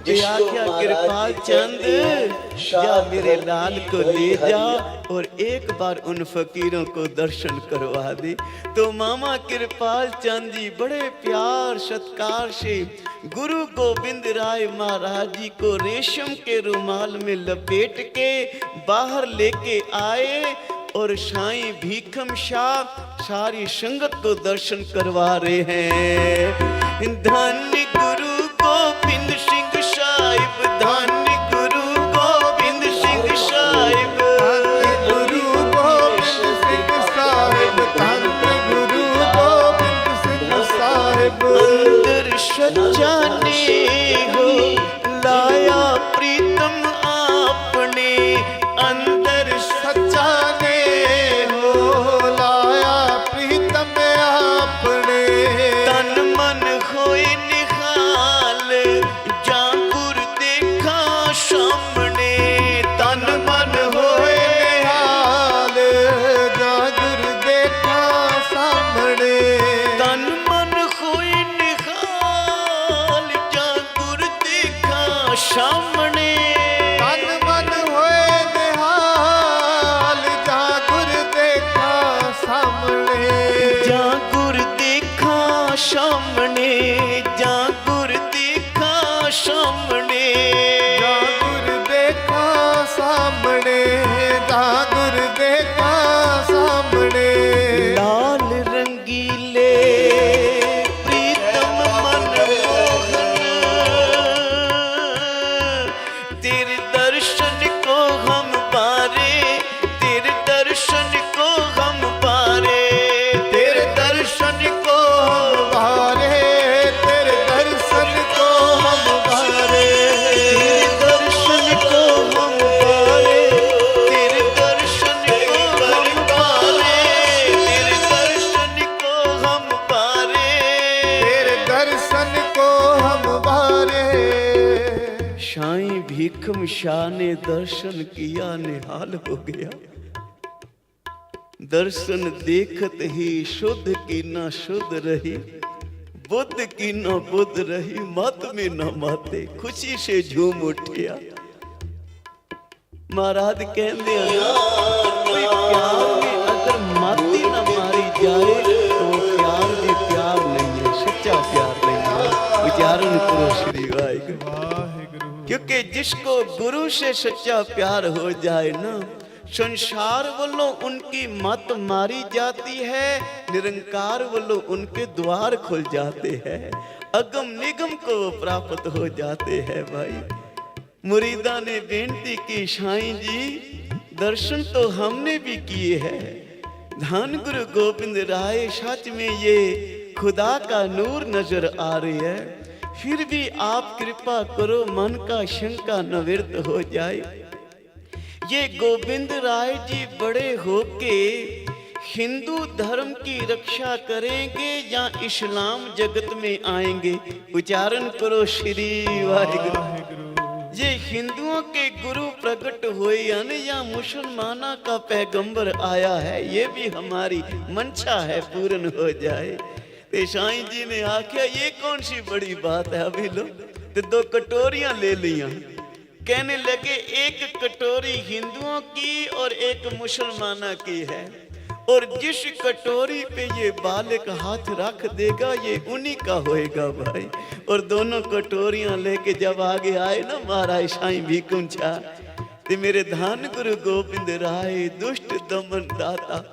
जे आख्या कृपाल चंद जा मेरे लाल को ले जा और एक बार उन फकीरों को दर्शन करवा दे। तो मामा कृपाल चंद जी बड़े प्यार सत्कार से गुरु गोविंद राय महाराज जी को रेशम के रुमाल में लपेट के बाहर लेके आए और साईं भीखम शाह सारी संगत को दर्शन करवा रहे हैं। धन्य गुरु गोविंद सिंह साहिब, धन्य गुरु गोविंद सिंह साहिब, गुरु गोविंद सिंह साहिब, धन्य गुरु गोविंद सिंह साहिब। अंदर सच्चा ने हो लाया प्रीतम आपने, अंदर सच्चा ने हो लाया प्रीतम आपने। तन मन होए निहाल जागुर देखा सामने, तन मन होए निहाल जागुर देखा सामने। तन मन होए निहाल जागुर देखा सामने। दर्शन को हम बारे। साईं भीखम शाह ने दर्शन किया, निहाल हो गया। दर्शन देखत ही शुद्ध की ना शुद्ध रही, बुद्ध की ना बुद्ध रही, मत में ना माते, खुशी से झूम उठिया। महाराज कहते हैं कोई प्यार में अगर माती ना मारी जाए तो प्यार भी प्यार नहीं है, सच्चा प्यार नहीं है। उच्चारण करो श्री वाहिगुरु। क्योंकि जिसको गुरु से सच्चा प्यार हो जाए ना, संसार वालों उनकी मत मारी जाती है, निरंकार वालों उनके द्वार खुल जाते हैं, अगम निगम को प्राप्त हो जाते हैं। भाई मुरीदा ने बेनती की, साईं जी दर्शन तो हमने भी किए हैं, धन गुरु गोविंद राय सच में ये खुदा का नूर नजर आ रही है, फिर भी आप कृपा करो मन का शंका निवृत्त हो जाए। ये गोविंद राय जी बड़े होके हिंदू धर्म की रक्षा करेंगे या इस्लाम जगत में आएंगे? उच्चारण करो श्री वाहिगुरु। ये हिंदुओं के गुरु प्रकट हुए या मुसलमाना का पैगंबर आया है, ये भी हमारी मंशा है पूर्ण हो जाए। तो साईं जी ने आख्या ये कौन सी बड़ी बात है, अभी लो तो 2 कटोरियां ले लिया। कहने लगे एक कटोरी हिंदुओं की और एक मुसलमाना की है, और जिस कटोरी पे ये बालक हाथ रख देगा ये उन्हीं का होएगा भाई। और दोनों कटोरियां लेके जब आगे आए ना महाराज साईं भीखम शाह, ते मेरे धन गुरु गोविंद राय दुष्ट दमन दाता,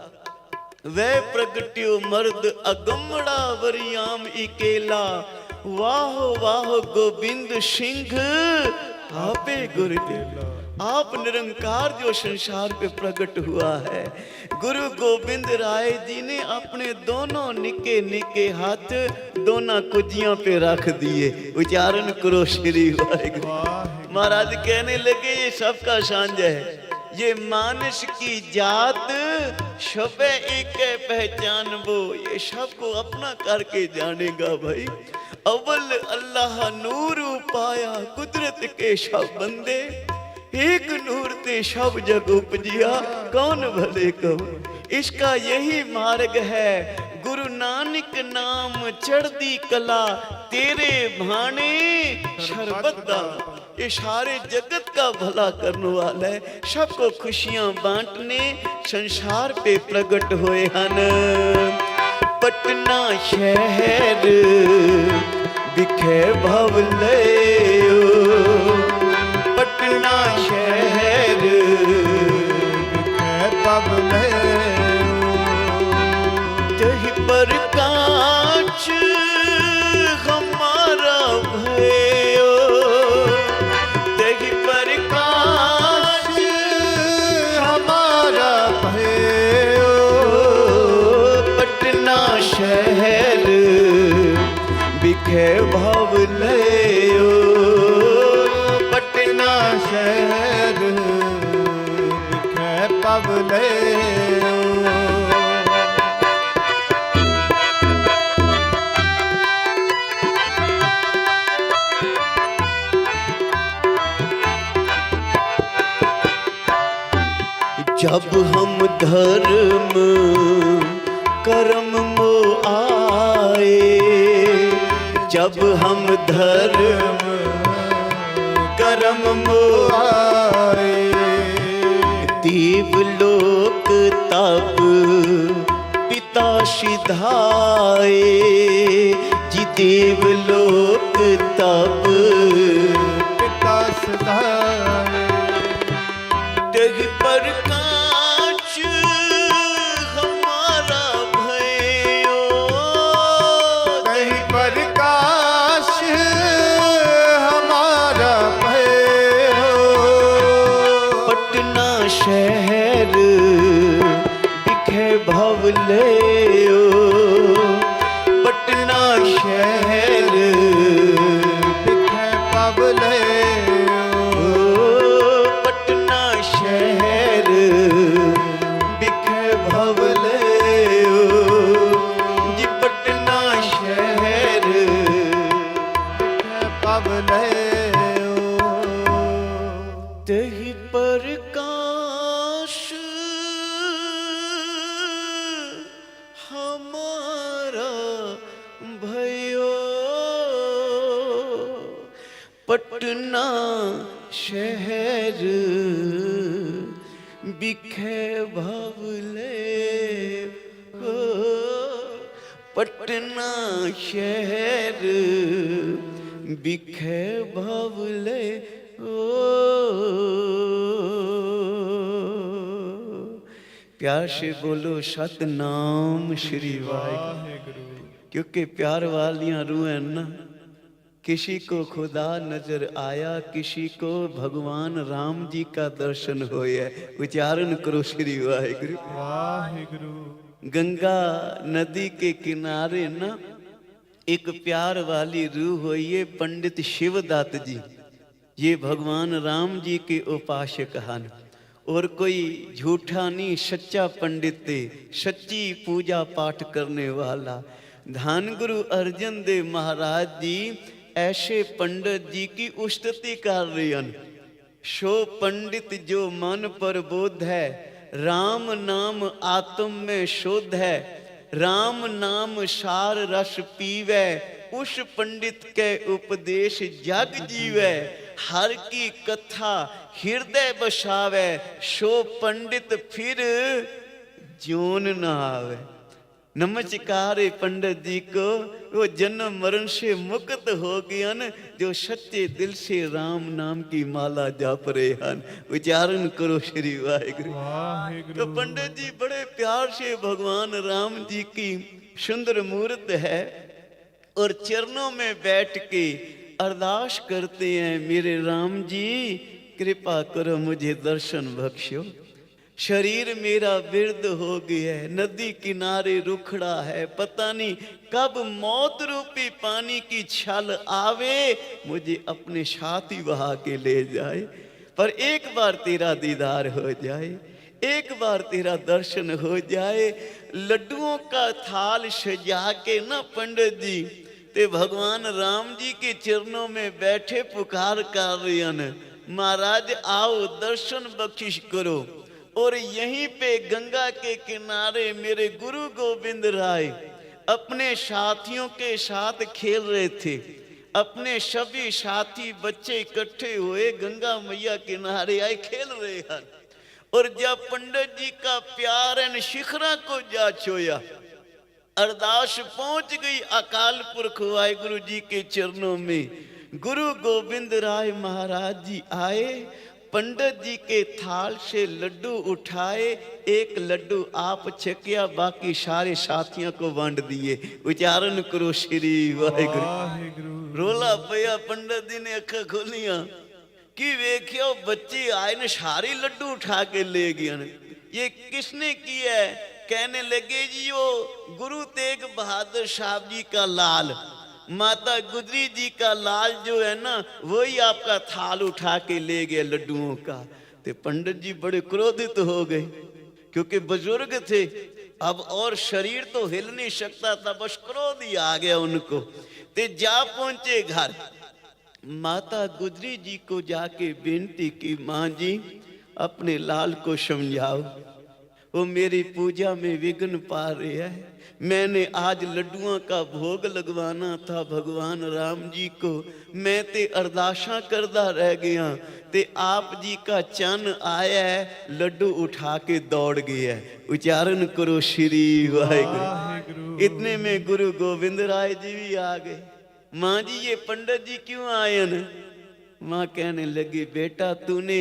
वह प्रगट्यो मर्द अगमड़ा वरियाम इकेला, वाह वाह गोविंद सिंह आपे गुरुदेव। आप निरंकार जो संसार पे प्रकट हुआ है, गुरु गोविंद राय जी ने अपने दोनों निके निके हाथ दोनों कुजियां पे रख दिए। उच्चारण करो श्री वाहिगुरु। महाराज कहने लगे ये सबका सांझ है, ये मानस की जात शबे एक पहचान वो, ये सबको अपना करके जानेगा भाई। अव्वल अल्लाह नूर पाया कुदरत के सब बंदे, एक नूर ते सब जग उपजिया, कौन भले कहो। इसका यही मार्ग है, गुरु नानक नाम चढ़दी कला, तेरे भाने शरबत ये सारे जगत का भला करने वाला है, सबको खुशियां बांटने संसार पे प्रकट हुए हन। पटना शहर बिखे भवले, पटना शहर बिखे भवले, जही पर कांच हमारा भयो, जही पर कांच हमारा भयो। पटना शहर बिखे भवले, पटना शहर बिखे भवले। जब हम धर्म कर्म में आए, जब हम धर्म कर्म में आए, देवलोक तब पिता सिधाए, जी देवलोक तब पिता सिधाए। तेहि पर कांच हमारा भयो, तेहि पर काश हमारा भयो। पटना शहर बिखे भवले, पटना शहर पटना शहर बिखे भवले हो, पटना शहर बिखे भवले हो। प्यार से बोलो सतनाम श्री वाहिगुरु। क्योंकि प्यार वालियां रूहें ना, किसी को खुदा नजर आया, किसी को भगवान राम जी का दर्शन होया। उच्चारण करो श्री वाहिगुरु वाहिगुरु। गंगा नदी के किनारे ना एक प्यार वाली रूह हुई है, पंडित शिवदत्त जी। ये भगवान राम जी के उपासक हन और कोई झूठा नहीं, सच्चा पंडित थे, सच्ची पूजा पाठ करने वाला। धन गुरु अर्जन देव महाराज जी ऐसे पंडित जी की उस्तति कर रहे हैं। सो पंडित जो मन पर बोध है, राम नाम आत्म में शुद्ध है, राम नाम सार रस पीवे, उस पंडित के उपदेश जग जीवे, हर की कथा हृदय बसावे, सो पंडित फिर जोन न आवे। नमस्कार पंडित जी को, वो जन्म मरण से मुक्त हो गया न, जो सच्चे दिल से राम नाम की माला जाप रहे हैं। उच्चारण करो श्री वाहिगुरु। तो पंडित जी बड़े प्यार से भगवान राम जी की सुंदर मूर्त है और चरणों में बैठ के अरदास करते हैं, मेरे राम जी कृपा करो मुझे दर्शन बख्शो। शरीर मेरा बिरद हो गया है, नदी किनारे रुखड़ा है, पता नहीं कब मौत रूपी पानी की छल आवे, मुझे अपने साथ ही बहा के ले जाए। पर एक बार तेरा दीदार हो जाए, एक बार तेरा दर्शन हो जाए। लड्डुओं का थाल सजा के ना पंडित जी ते भगवान राम जी के चरणों में बैठे पुकार कर रहे हैं, महाराज आओ दर्शन बख्शिश करो। और यहीं पे गंगा के किनारे मेरे गुरु गोविंद राय अपने साथियों के साथ खेल रहे थे। अपने सभी साथी बच्चे इकट्ठे हुए गंगा मैया किनारे आए, खेल रहे हैं। और जब पंडित जी का प्यार एन शिखरा को जा छोया, अरदास पहुंच गई अकाल पुरख वाहिगुरु जी के चरणों में। गुरु गोविंद राय महाराज जी आए, पंडित जी के थाल से लड्डू उठाए, एक लड्डू आप छकिया, बाकी सारे साथियों को बांट दिए। उच्चारण करो श्री वाहिगुरु। रोला पया पंडित जी ने अखा खोलिया कि वेख्यो बच्चे आए ने सारे लड्डू उठा के ले गए, ये किसने किया है? कहने लगे जी वो गुरु तेग बहादुर साहब जी का लाल, माता गुजरी जी का लाल जो है ना, वही आपका थाल उठा के ले गए लड्डुओं का। तो पंडित जी बड़े क्रोधित हो गए, क्योंकि बुजुर्ग थे, अब और शरीर तो हिल नहीं सकता था, बस क्रोध ही आ गया उनको। ते जा पहुंचे घर, माता गुजरी जी को जाके बेनती की, माँ जी अपने लाल को समझाओ, वो मेरी पूजा में विघ्न पा रहे हैं। मैंने आज लड्डुओं का भोग लगवाना था भगवान राम जी को, मैं ते अरदासा करदा रह गया, ते आप जी का चन आया है, लड्डू उठा के दौड़ गया। उच्चारण करो श्री वाहिगुरु। इतने में गुरु गोविंद राय जी भी आ गए। माँ जी ये पंडित जी क्यों आए न? माँ कहने लगी, बेटा तूने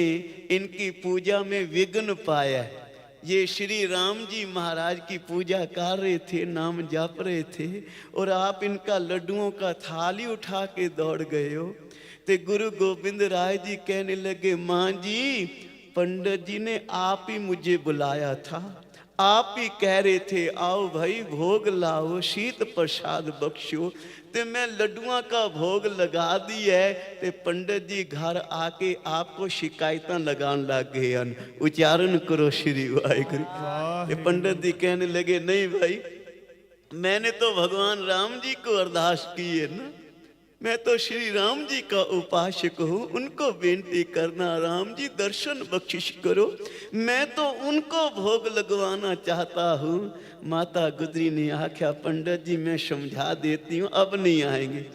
इनकी पूजा में विघ्न पाया है। ये श्री राम जी महाराज की पूजा कर रहे थे, नाम जप रहे थे, और आप इनका लड्डुओं का थाल ही उठा के दौड़ गए हो। ते गुरु गोविंद राय जी कहने लगे, माँ जी पंडित जी ने आप ही मुझे बुलाया था, आप ही कह रहे थे आओ भाई भोग लाओ, शीत प्रसाद बख्शो, ते मैं लड्डुआ का भोग लगा दी है। ते पंडित जी घर आके आपको शिकायत लगान लग गए हैं। उच्चारण करो श्री वाहिगुरु। पंडित जी कहने लगे, नहीं भाई मैंने तो भगवान राम जी को अरदास की है ना, मैं तो श्री राम जी का उपासक हूँ, उनको बेनती करना राम जी दर्शन बख्शिश करो, मैं तो उनको भोग लगवाना चाहता हूँ। माता गुजरी ने आख्या, पंडित जी मैं समझा देती हूँ, अब नहीं आएंगे,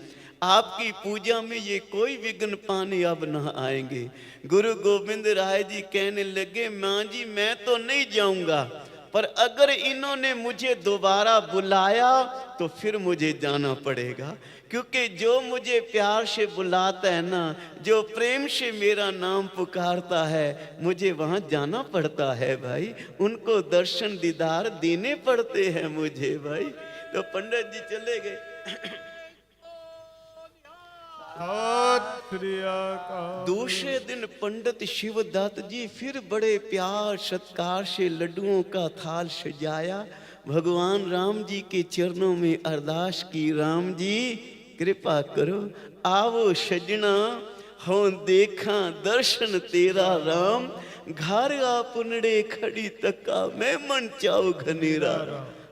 आपकी पूजा में ये कोई विघ्न पाने अब न आएंगे। गुरु गोविंद राय जी कहने लगे, माँ जी मैं तो नहीं जाऊंगा, पर अगर इन्होंने मुझे दोबारा बुलाया तो फिर मुझे जाना पड़ेगा, क्योंकि जो मुझे प्यार से बुलाता है ना, जो प्रेम से मेरा नाम पुकारता है, मुझे वहां जाना पड़ता है भाई। उनको दर्शन दीदार देने पड़ते हैं मुझे भाई। तो पंडित जी चले गए। दूसरे दिन पंडित शिवदत्त जी फिर बड़े प्यार सत्कार से लड्डुओं का थाल सजाया, भगवान राम जी के चरणों में अरदास की, राम जी कृपा करो, आवो सजना हो देखा दर्शन तेरा राम, घर आ पुनड़े खड़ी तका मैं मन चाओ घनेरा।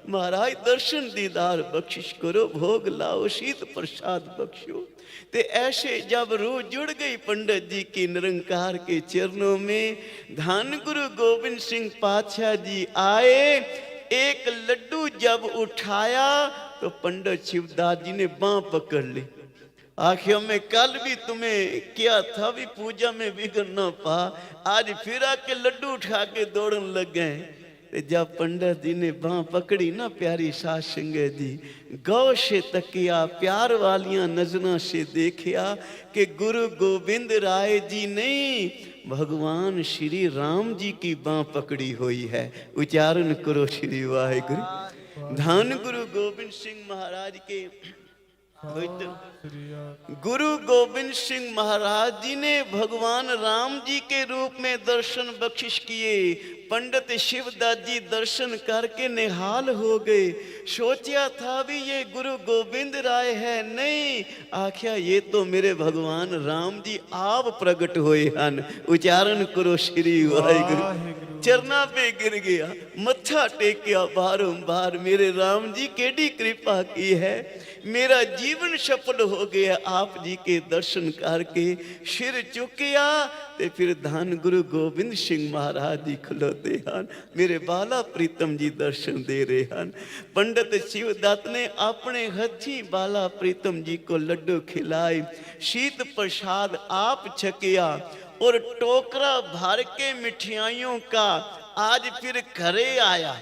महाराज दर्शन दीदार बख्शिश करो, भोग लाओ, शीत प्रसाद बख्शो। ते ऐसे जब रूह जुड़ गई पंडित जी की निरंकार के चरणों में, धन गुरु गोविंद सिंह पातशाह जी आए, एक लड्डू जब उठाया तो पंडित शिवदास जी ने बांह पकड़ ली। आखिर मैं कल भी तुम्हें किया था भी पूजा में विघ्न न पा, आज फिर आके लड्डू उठा के दौड़न लग गए। जब पंडित जी ने बांह पकड़ी ना प्यारी साध संगत जी, गौ से तकिया, प्यार वालियां नजरों से देखिया कि गुरु गोविंद राय जी नहीं, भगवान श्री राम जी की बांह पकड़ी हुई है। उच्चारण करो श्री वाहिगुरु। धन गुरु गोविंद सिंह महाराज के गुरु गोविंद सिंह महाराज जी ने भगवान राम जी के रूप में दर्शन बख्शिश किए। पंडित शिवदास जी दर्शन करके निहाल हो गए। सोचा था भी ये गुरु गोविंद राय है, नहीं, आख्या ये तो मेरे भगवान राम जी आप प्रकट हुए हन। उच्चारण करो श्री वाहिगुरु। चरना पे गिर गया, मत्था टेकिया बारंबार, मेरे राम जी केडी कृपा की है, मेरा जीवन सफल हो गया आप जी के दर्शन करके। सिर चुकिया ते फिर धन गुरु गोविंद सिंह महाराज जी खलोते हैं, मेरे बाला प्रीतम जी दर्शन दे रहे हैं। पंडित शिवदत्त ने अपने हथी बाला प्रीतम जी को लड्डू खिलाए, शीत प्रसाद आप छकिया और टोकरा भर के मिठाइयों का आज फिर घरे आया।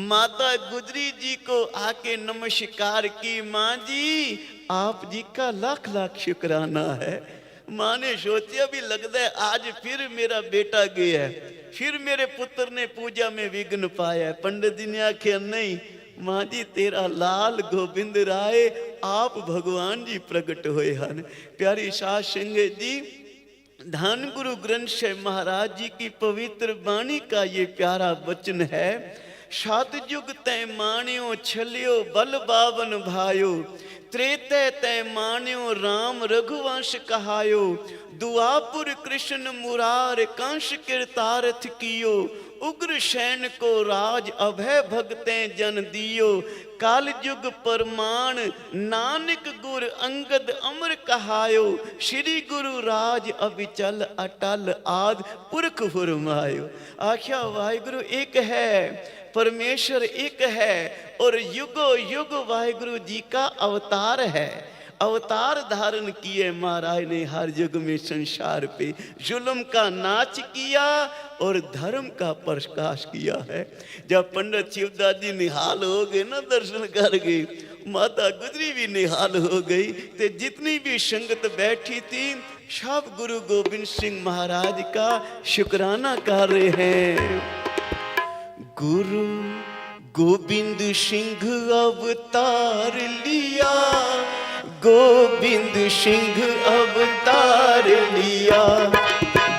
माता गुजरी जी को आके नमस्कार की, माँ जी आप जी का लाख लाख शुक्राना है। माँ ने सोचा भी लगता है आज फिर मेरा बेटा गया है, फिर मेरे पुत्र ने पूजा में विघ्न पाया। पंडित जी ने आख्या नहीं माँ जी, तेरा लाल गोविंद राय आप भगवान जी प्रकट हुए हैं। प्यारी साध संगत जी, धन गुरु ग्रंथ साहिब महाराज जी की पवित्र वाणी का ये प्यारा वचन है, सतयुग तै मान्यो छलियो बल बावन भायो, त्रेतै तै मान्यो राम रघुवंश कहायो, दुआपुर कृष्ण मुरार कंस किरतारथ कियो, उग्र सैन को राज अभय भगते जन दियो, काल युग परमाण नानक गुर अंगद अमर कहायो, श्री गुरु राज अविचल अटल आद पुरख फुरमायो। आख्या वाहिगुरु एक है, परमेश्वर एक है और युगो युग वाहिगुरु जी का अवतार है। अवतार धारण किए महाराज ने हर युग में संसार पे, जुल्म का नाच किया और धर्म का प्रकाश किया है। जब पंडित शिवदास जी निहाल हो गए ना दर्शन कर गए, माता गुजरी भी निहाल हो गई, तो जितनी भी संगत बैठी थी सब गुरु गोविंद सिंह महाराज का शुक्राना कर रहे हैं। गुरु गोविंद सिंह अवतार लिया, गोविंद सिंह अवतार लिया,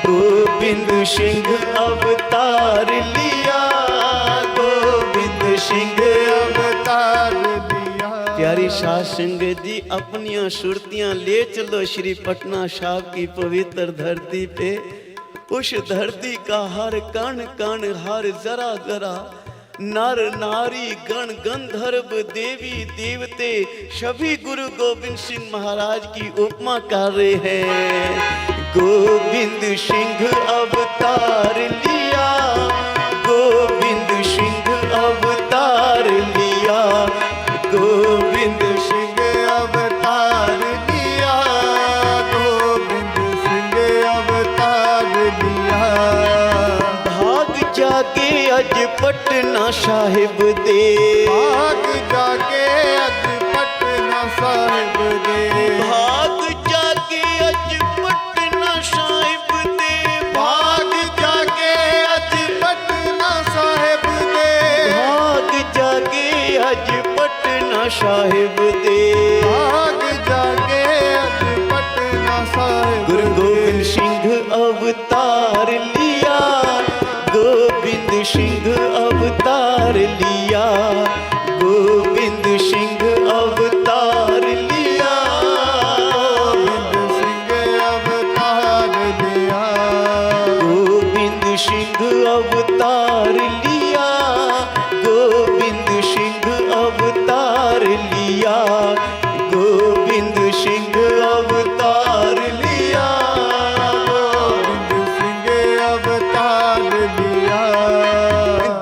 गोविंद सिंह अवतार लिया, गोविंद सिंह अवतार लिया। प्यारी साध संगत जी, अपनियां सुरतियां ले चलो श्री पटना साहब की पवित्र धरती पे। उस धरती का हर कण कण, हर जरा जरा, नर नारी गण गंधर्व देवी देवते सभी गुरु गोविंद सिंह महाराज की उपमा कर रहे हैं। गोविंद सिंह अवतार लिया, गोविंद सिंह अवतार लिया, गोविंद सिंह अवतार लिया, साहिब दे, भाग जाके अज पटना साहिब दे, भाग जाके अज पटना साहिब दे, भाग जाके अज पटना साहिब दे, भाग जाके अज पटना साहिब दे। भाग जाके अज पटना साहिब गुरु गोबिंद सिंह अवतार लिया, गोबिंद सिंह अवतार लिया, गोबिंद सिंह अवतार लिया, गोबिंद सिंह अवतार लिया, गोबिंद सिंह अवतार लिया, गोबिंद सिंह अवतार लिया, गोबिंद सिंह अवतार लिया, गोबिंद सिंह अवतार लिया।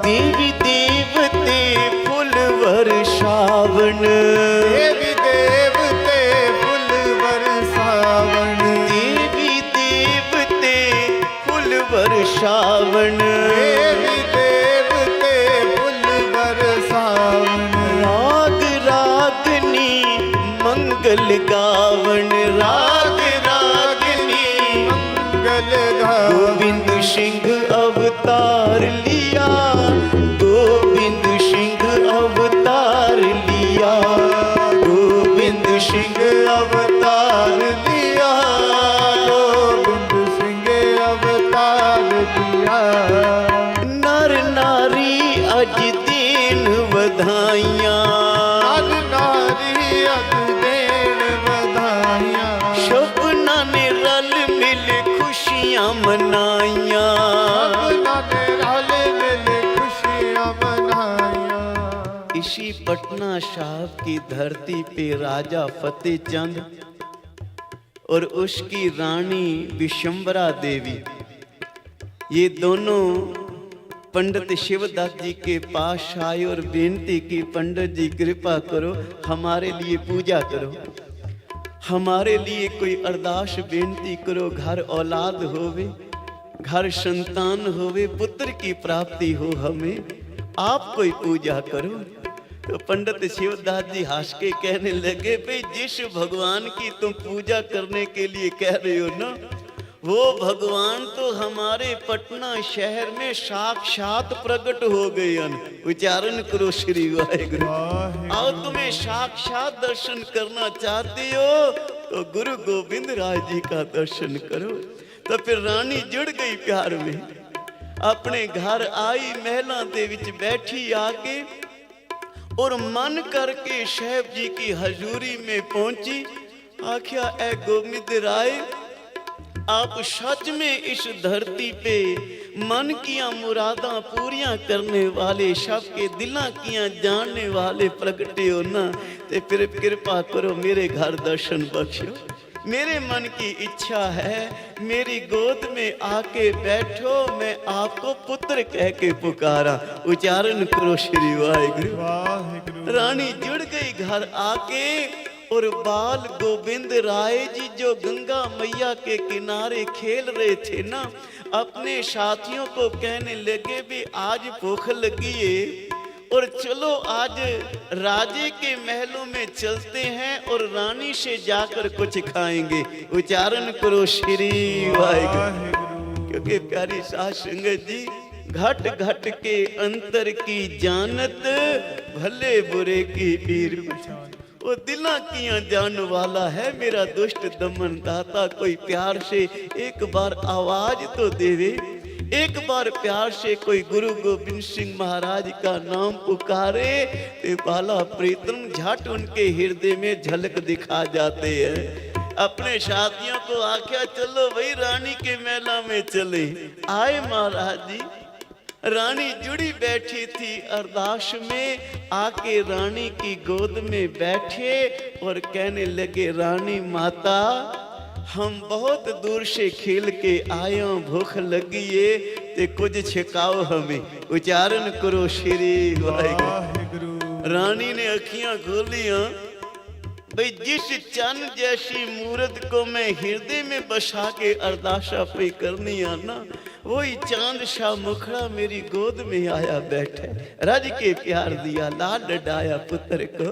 देवी देवते फुल वर्षावन, देवी देवते फुल बरसावन, देवी देवते फुल वर्षावन, देवी देवते फुल बरसावन, राग रागनी मंगल गावन, राग रागनी मंगल गावन, गोविंद सिंह अवतार लिया, गोविंद सिंह अवतार लिया, गोविंद सिंह अवतार लिया, गोविंद सिंह अवतार लिया। नर नारी अज दीन बधाइयाँ, नर नारी अज देन बधाइयाँ, शबना ने रल मिल खुशियाँ मनाइयाँ, अपना ने रल मिल खुशियाँ मनाइयाँ। इसी पटना साहब की धरती पे राजा फतेह चंद और उसकी रानी विशंबरा देवी, ये दोनों पंडित शिवदास जी के पास आए और बेनती की, पंडित जी कृपा करो हमारे लिए पूजा करो, हमारे लिए कोई अरदास बेनती करो, घर औलाद होवे, घर संतान होवे, पुत्र की प्राप्ति हो, हमें आप कोई पूजा करो। तो पंडित शिवदास जी हंस के कहने लगे, भाई जिस भगवान की तुम पूजा करने के लिए कह रहे हो ना, वो भगवान तो हमारे पटना शहर में साक्षात प्रकट हो गए हैं। उच्चारण करो श्री वाहिगुरु। आओ तुम्हें साक्षात दर्शन करना चाहते हो तो गुरु गोविंद राय जी का दर्शन करो। तो फिर रानी जुड़ गई प्यार में, अपने घर आई, महला दे विच बैठी आके और मन करके साहब जी की हजूरी में पहुंची। आख्या ए गोविंद राय, आप सच में इस धरती पे मन किया मुरादा पूरियां करने वाले, सबके दिला किया जानने वाले प्रगटे हो ना, ते फिर कृपा करो मेरे घर दर्शन बख्शो। मेरे मन की इच्छा है मेरी गोद में आके बैठो, मैं आपको पुत्र कह के पुकारा। उच्चारण करो श्री वाहिगुरु। रानी जुड़ गई घर आके, और बाल गोविंद राय जी जो गंगा मैया के किनारे खेल रहे थे ना, अपने साथियों को कहने लगे भी आज भूख लगी है और चलो आज राजे के महलों में चलते हैं और रानी से जाकर कुछ खाएंगे। उच्चारण करो श्री वाहिगुरु। क्योंकि प्यारी साध संगत जी, घट घट के अंतर की जानत, भले बुरे की पीर वो दिला किया जान वाला है मेरा दुष्ट दमन दाता। कोई प्यार से एक बार आवाज तो देवे, एक बार प्यार से कोई गुरु गोविंद सिंह महाराज का नाम पुकारे तो बाला प्रीतम झट उनके हृदय में झलक दिखा जाते हैं। अपने साथियों को आख्या चलो भाई रानी के मेला में चले। आए महाराज जी, रानी जुड़ी बैठी थी अरदास में, आके रानी की गोद में बैठे और कहने लगे रानी माता, हम बहुत दूर से खेल के आए, भूख लगी है ते कुछ छिकाओ हमें। उच्चारण करो श्री वाहिगुरु। रानी ने अखियां खोलियां, भाई जिस चंद जैसी मूर्त को मैं हृदय में बसा के अरदासा पे करनी है ना, वही चांद शाह मुखड़ा मेरी गोद में आया बैठे, रज के प्यार दिया लाड डाया पुत्र को।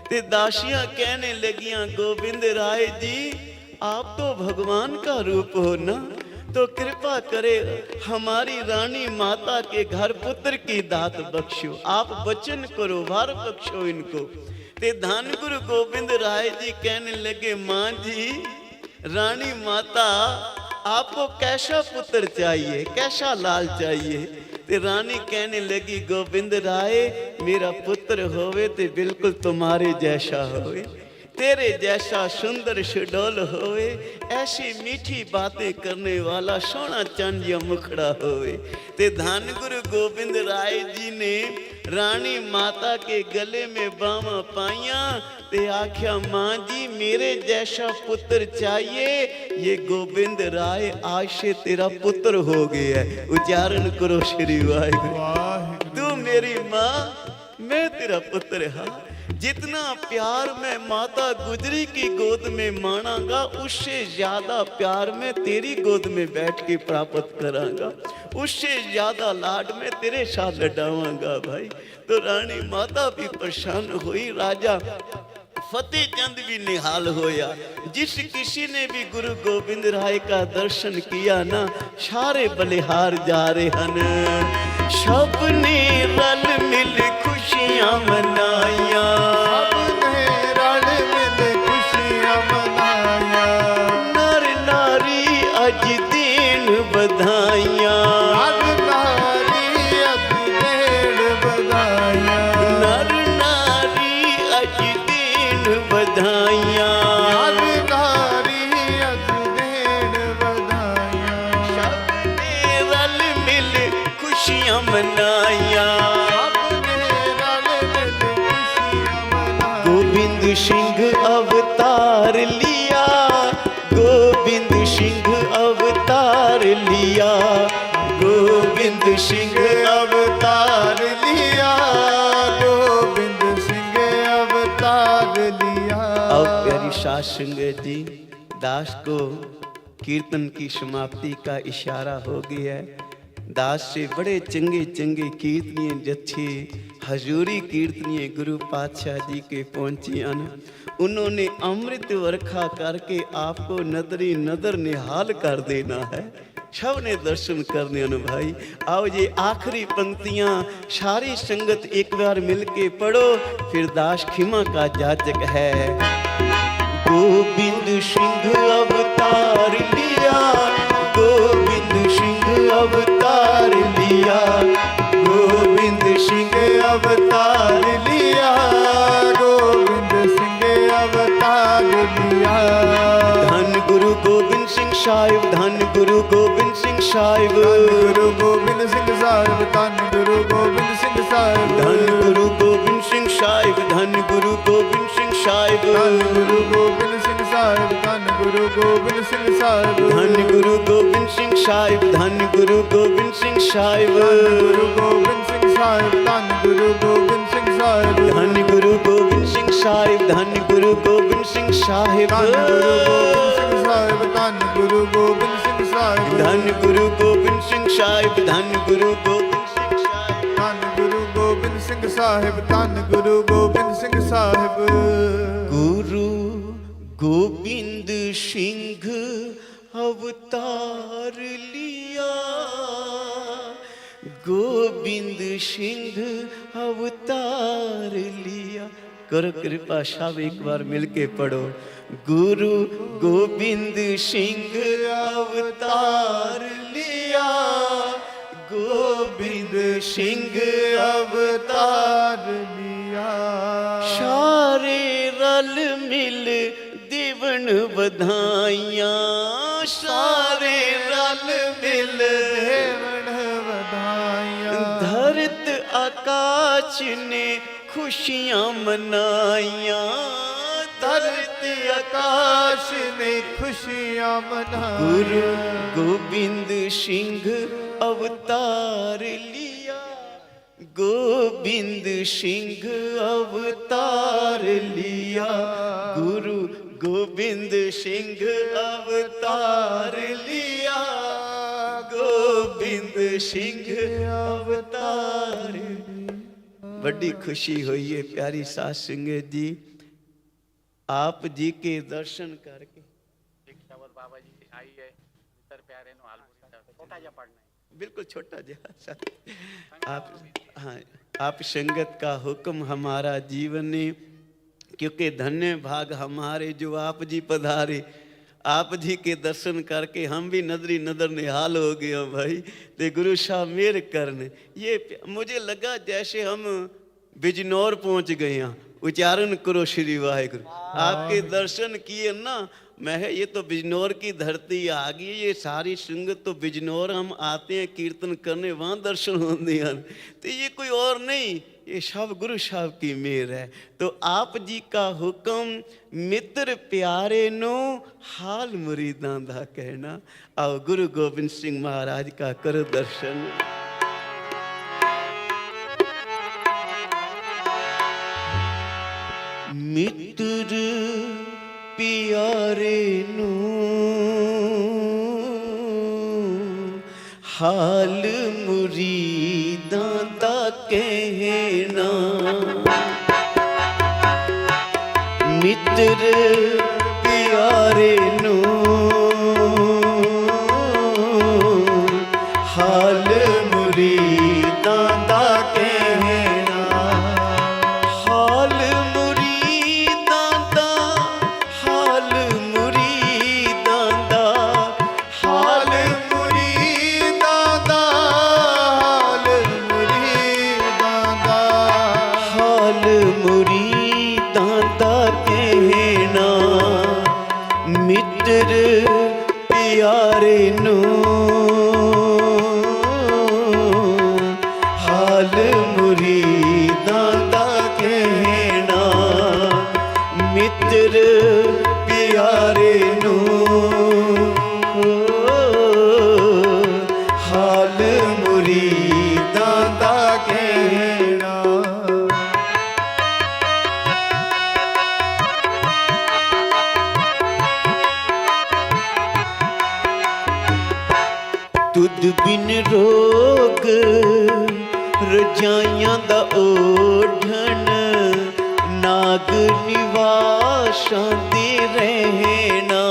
ते दासियां कहने लगियां गोविंद राय जी आप तो भगवान का रूप हो ना, तो कृपा करे हमारी रानी माता के घर पुत्र की दात बख्शो, आप वचन करो वर बख्शो इनको। ते धन गुरु गोविंद राय जी कहने लगे मां जी रानी माता आपको कैसा पुत्र चाहिए, कैसा लाल चाहिए। ते रानी कहने लगी गोविंद राय मेरा पुत्र होवे ते बिल्कुल तुम्हारे जैसा होवे, तेरे जैसा सुंदर सुडौल होवे, ऐसी मीठी बातें करने वाला सोना चांदिया मुखड़ा होवे। ते धन गुरु गोविंद राय जी ने रानी माता के गले में बामा पाइया ते आख्या मां जी मेरे जैसा पुत्र चाहिए। ये गोविंद राय आज से तेरा पुत्र हो गया है। उच्चारण करो श्री वाहिगुरु। तू मेरी माँ मैं तेरा पुत्र हाँ। जितना प्यार मैं माता गुजरी की गोद में मानांगा उससे ज्यादा प्यार मैं तेरी गोद में बैठ के प्राप्त करांगा, उससे ज्यादा लाड में तेरे साथ लडावांगा भाई। तो रानी माता भी परेशान हुई, राजा फतेह चंद भी निहाल होया। जिस किसी ने भी गुरु गोविंद राय का दर्शन किया ना सारे बलिहार जा रहे हन। सबने रल मिल खुशियां मनाया, सबने रल मिल खुशियां मनाया, नर नारी अज दिन बधाइयां, नर नारी अज दिन बधाइयां, नर नारी अज दिन बधाइयां, नर नारी अज दिन बधाइयां, सबने रल मिल खुशियां मनाया। गोविंद सिंह अवतार लिया, गोविंद सिंह अवतार लिया, गोविंद सिंह अवतार लिया, गोविंद सिंह अवतार लिया। अब प्यारी साध संगत जी दास को कीर्तन की समाप्ति का इशारा हो गया है। दास से बड़े चंगे चंगे कीर्तनीय जत्थे हजूरी कीर्तनीय गुरु पातशाह जी के पहुंचे अन। उन्होंने अमृत वर्खा करके आपको नदरी नदर निहाल कर देना है। सब ने दर्शन करने अन भाई। आओ ये आखिरी पंक्तियां सारी संगत एक बार मिलके पढ़ो, फिर दास खिमा का जाचक है। गोविंद सिंह अवतार लिया, गोविंद सिंह अवतार लिया, गोविंद सिंह अवतार लिया, गोविंद सिंह अवतार लिया। धन गुरु गोविंद सिंह साहिब, धन गुरु गोविंद सिंह साहिब, गुरु गोविंद सिंह साहिब, धन गुरु गोविंद सिंह साहिब, धन गुरु गोविंद सिंह साहिब, धन गुरु गोविंद सिंह साहिब, धन गुरु गोविंद सिंह साहिब, धन गुरु गोविंद सिंह साहिब, धन गुरु गोविंद सिंह साहिब, धन गुरु गोविंद सिंह साहिब, गुरु गोविंद सिंह साहिब, धन गुरु गोविंद सिंह साहिब, धन गुरु गोविंद सिंह साहिब, धन गुरु गोविंद सिंह साहिब, धन गुरु गोविंद सिंह साहिब, धन गुरु गोविंद सिंह साहिब, धन गुरु गोविंद सिंह साहिब, धन गुरु गोविंद सिंह साहिब, धन गुरु गोविंद सिंह साहिब। गुरु गोविंद सिंह अवतार लिया, गोविंद सिंह अवतार लिया। करो कृपा सब एक बार मिलके पढ़ो। गुरु गोविंद सिंह अवतार लिया, गोविंद सिंह अवतार लिया। सारे रल मिल देवन बधाइयां, सारे रल मिल देवन बधाइयां। धरत आकाश ने खुशियां मनाइयां, धरती आकाश ने खुशियां मनाई। गुरु गोविंद सिंह अवतार लिया, गोविंद सिंह अवतार लिया, गुरु गोविंद सिंह अवतार लिया, गोबिंद सिंह अवतार। बड़ी खुशी हुई है प्यारी साध संगत जी, आप जी के दर्शन करके। बाबा जी आई है इधर प्यारे नो हाल छोटा जा पढ़ना है, बिल्कुल छोटा जा आप। हाँ, आप संगत का हुक्म हमारा जीवन ने, क्योंकि धन्य भाग हमारे जो आप जी पधारे। आप जी के दर्शन करके हम भी नजरी नजर निहाल हो गए भाई। ते गुरु साहब मेर करने, ये मुझे लगा जैसे हम बिजनौर पहुंच गए हैं। उच्चारण करो श्री वाहिगुरु। आपके दर्शन किए ना, मैं ये तो बिजनौर की धरती आ गई। ये सारी संगत तो बिजनौर हम आते हैं कीर्तन करने, वहाँ दर्शन होते हैं। तो ये कोई और नहीं, ये सब गुरु साहब की मेहर है। तो आप जी का हुक्म मित्र प्यारे नो हाल मुरीदां दा कहना। आओ गुरु गोबिंद सिंह महाराज का करो दर्शन। मित्र प्यारे नो हाल मुरीदां दा कहना। मित्र प्यारे नो हाल मुरीदां दा कहना। हाल मुरीदां दा, हाल मुरीदां दा, हाल मुरीदां दा, हाल मुरीदां दा, हाल मुरीदां दा कहना। मित्र प्यारे नो हाल मुरीदां दा कहना। मित्र प्यारे नो हाल मुरीदां दा कहना। तुद बिन रोग रजाइयां दा ओढ़न, नाग निवासां दे रहना।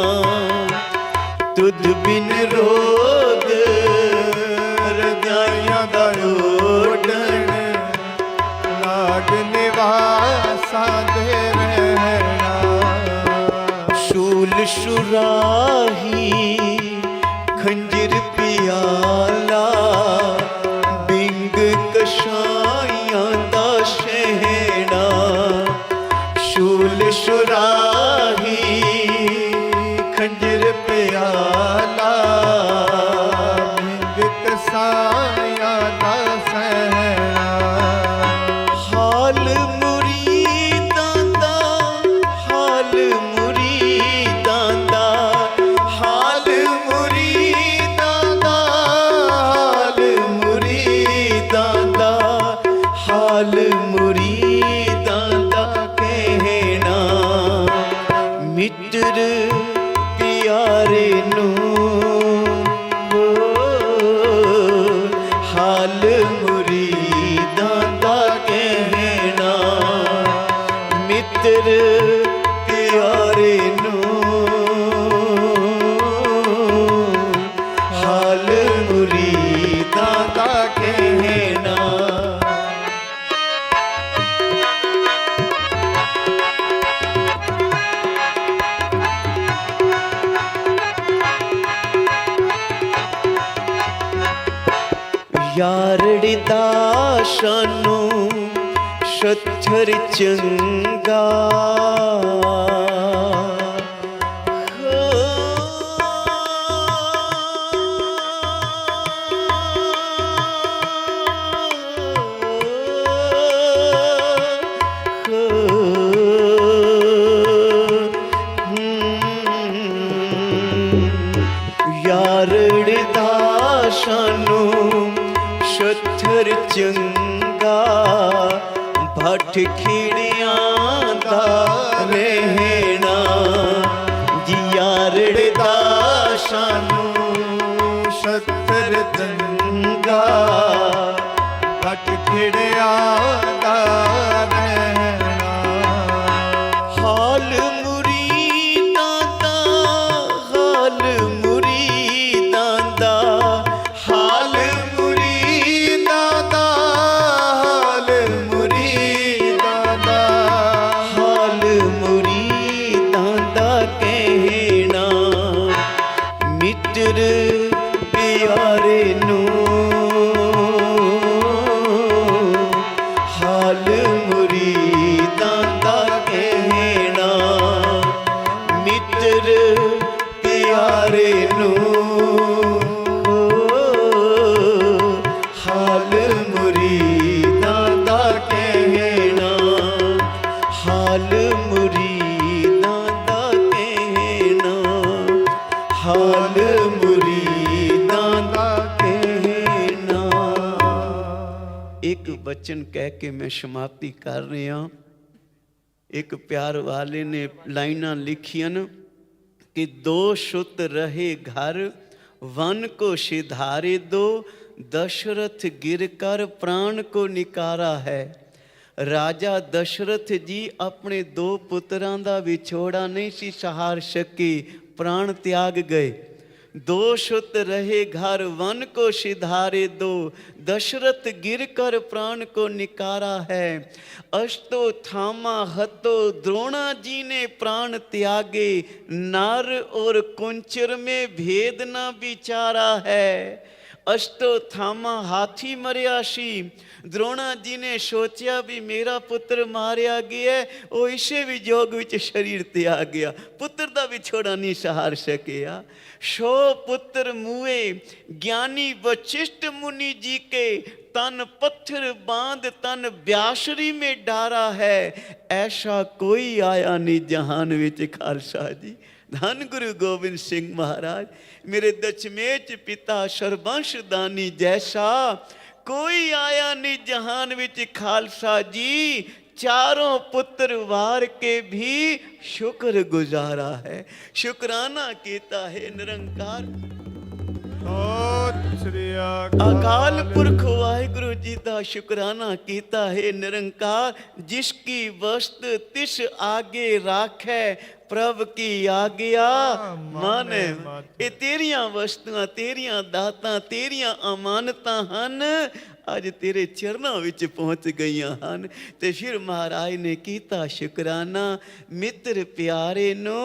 तुद बिन रोग रजाइयां दा ओढ़न, नाग निवासां दे रहना। शूल सुराही खंजर पियाला, बिंग कशाइयां दा शहना। शूल सुराही खंजर प्याला, बिंग कसाइयां दा सहना। हाल मुरीदां दा, हाल मुरीदां दा, हाल मुरीदां दा, हाल मुरीदां दा, हाल मुरीदां दा कहना। मित्र प्यारे नो हाल मुरीदां दा कहना। मित्र प्यारे नो हाल मुरीदां दा कहना। यारड़ दाशानो शत्थर चंगा, यारड़ दाशानो शत्थर चंगा, भट खिड़ियां दा रहना। जी यारड़ दाशानो शत्तर ਮਰਦੰਗਾ ਘਟ ਖਿੜਿਆ ਦਾ ਰਹਿਣਾ। ਹਾਲ ਮੁਰੀਦਾਂ ਦਾ, ਹਾਲ ਮੁਰੀਦਾਂ ਦਾ, ਹਾਲ ਮੁਰੀਦਾਂ ਦਾ, ਹਾਲ ਮੁਰੀਦਾਂ ਦਾ, ਹਾਲ ਮੁਰੀਦਾਂ ਦਾ ਕਹਿਣਾ, ਮਿੱਤਰ ਪਿਆਰੇ ਨੂੰ ਹਾਲ ਮੁਰੀਦਾਂ ਦਾ ਕਹਿਣਾ, ਮਿੱਤਰ ਪਿਆਰੇ ਨੂੰ ਹਾਲ ਮੁਰੀਦਾਂ ਦਾ ਕਹਿਣਾ, ਹਾਲ ਮੁਰੀਦਾਂ ਦਾ ਕਹਿਣਾ, ਹਾਲ ਮੁਰੀਦਾਂ ਦਾ ਕਹਿਣਾ। ਇੱਕ ਬਚਨ ਕਹਿ ਕੇ ਮੈਂ ਸਮਾਪਤੀ ਕਰ ਰਿਹਾ। ਇੱਕ ਪਿਆਰ ਵਾਲੇ ਨੇ ਲਾਈਨਾਂ ਲਿਖੀਆਂ ਨੇ ਕਿ ਦੋ ਸੁਤ ਰਹੇ ਘਰ, वन को सिधारे दो, दशरथ गिर कर प्राण को निकारा है। राजा दशरथ जी अपने दो पुत्रां दा विछोड़ा नहीं सी सहार सके, प्राण त्याग गए। दो सुत रहे घर, वन को सिधारे दो, दशरथ गिर कर प्राण को निकारा है। अष्टो थामा हतो, द्रोणा जी ने प्राण त्यागे, नार और कुंचर में भेद न विचारा है। अष्टो थामा हाथी मरिया सी, द्रोणा जी ने सोचा भी मेरा पुत्र मारिया गया, वो इसे भी जोग विच शरीर त्याग गया, पुत्र दा विछोड़ा नहीं सहार सकिया। सो पुत्र मुए, ज्ञानी वशिष्ठ मुनि जी के, तन पत्थर बांध तन ब्यासरी में डारा है। ऐसा कोई आया नहीं जहान विच खालसा जी। धन गुरु गोबिंद सिंह महाराज, मेरे दशमेश पिता सर्वंश दानी जैसा कोई आया नहीं जहान विच खालसा जी। चारों पुत्र वार के भी शुक्र गुजारा है, शुक्राना कीता है निरंकार। ਸਤਿ ਸ੍ਰੀ अकाल पुरख वाहिगुरु जी का शुक्राना कीता है निरंकार। जिसकी वस्त तिस आगे राखै, प्रभ की आज्ञा माने। ये तेरियां वस्तुआं, तेरियां दातां, तेरियां अमानतां हन, अज तेरे चरणों विच पहुँच गईयां हन। ते फिर महाराज ने कीता शुकराना, मित्र प्यारे नो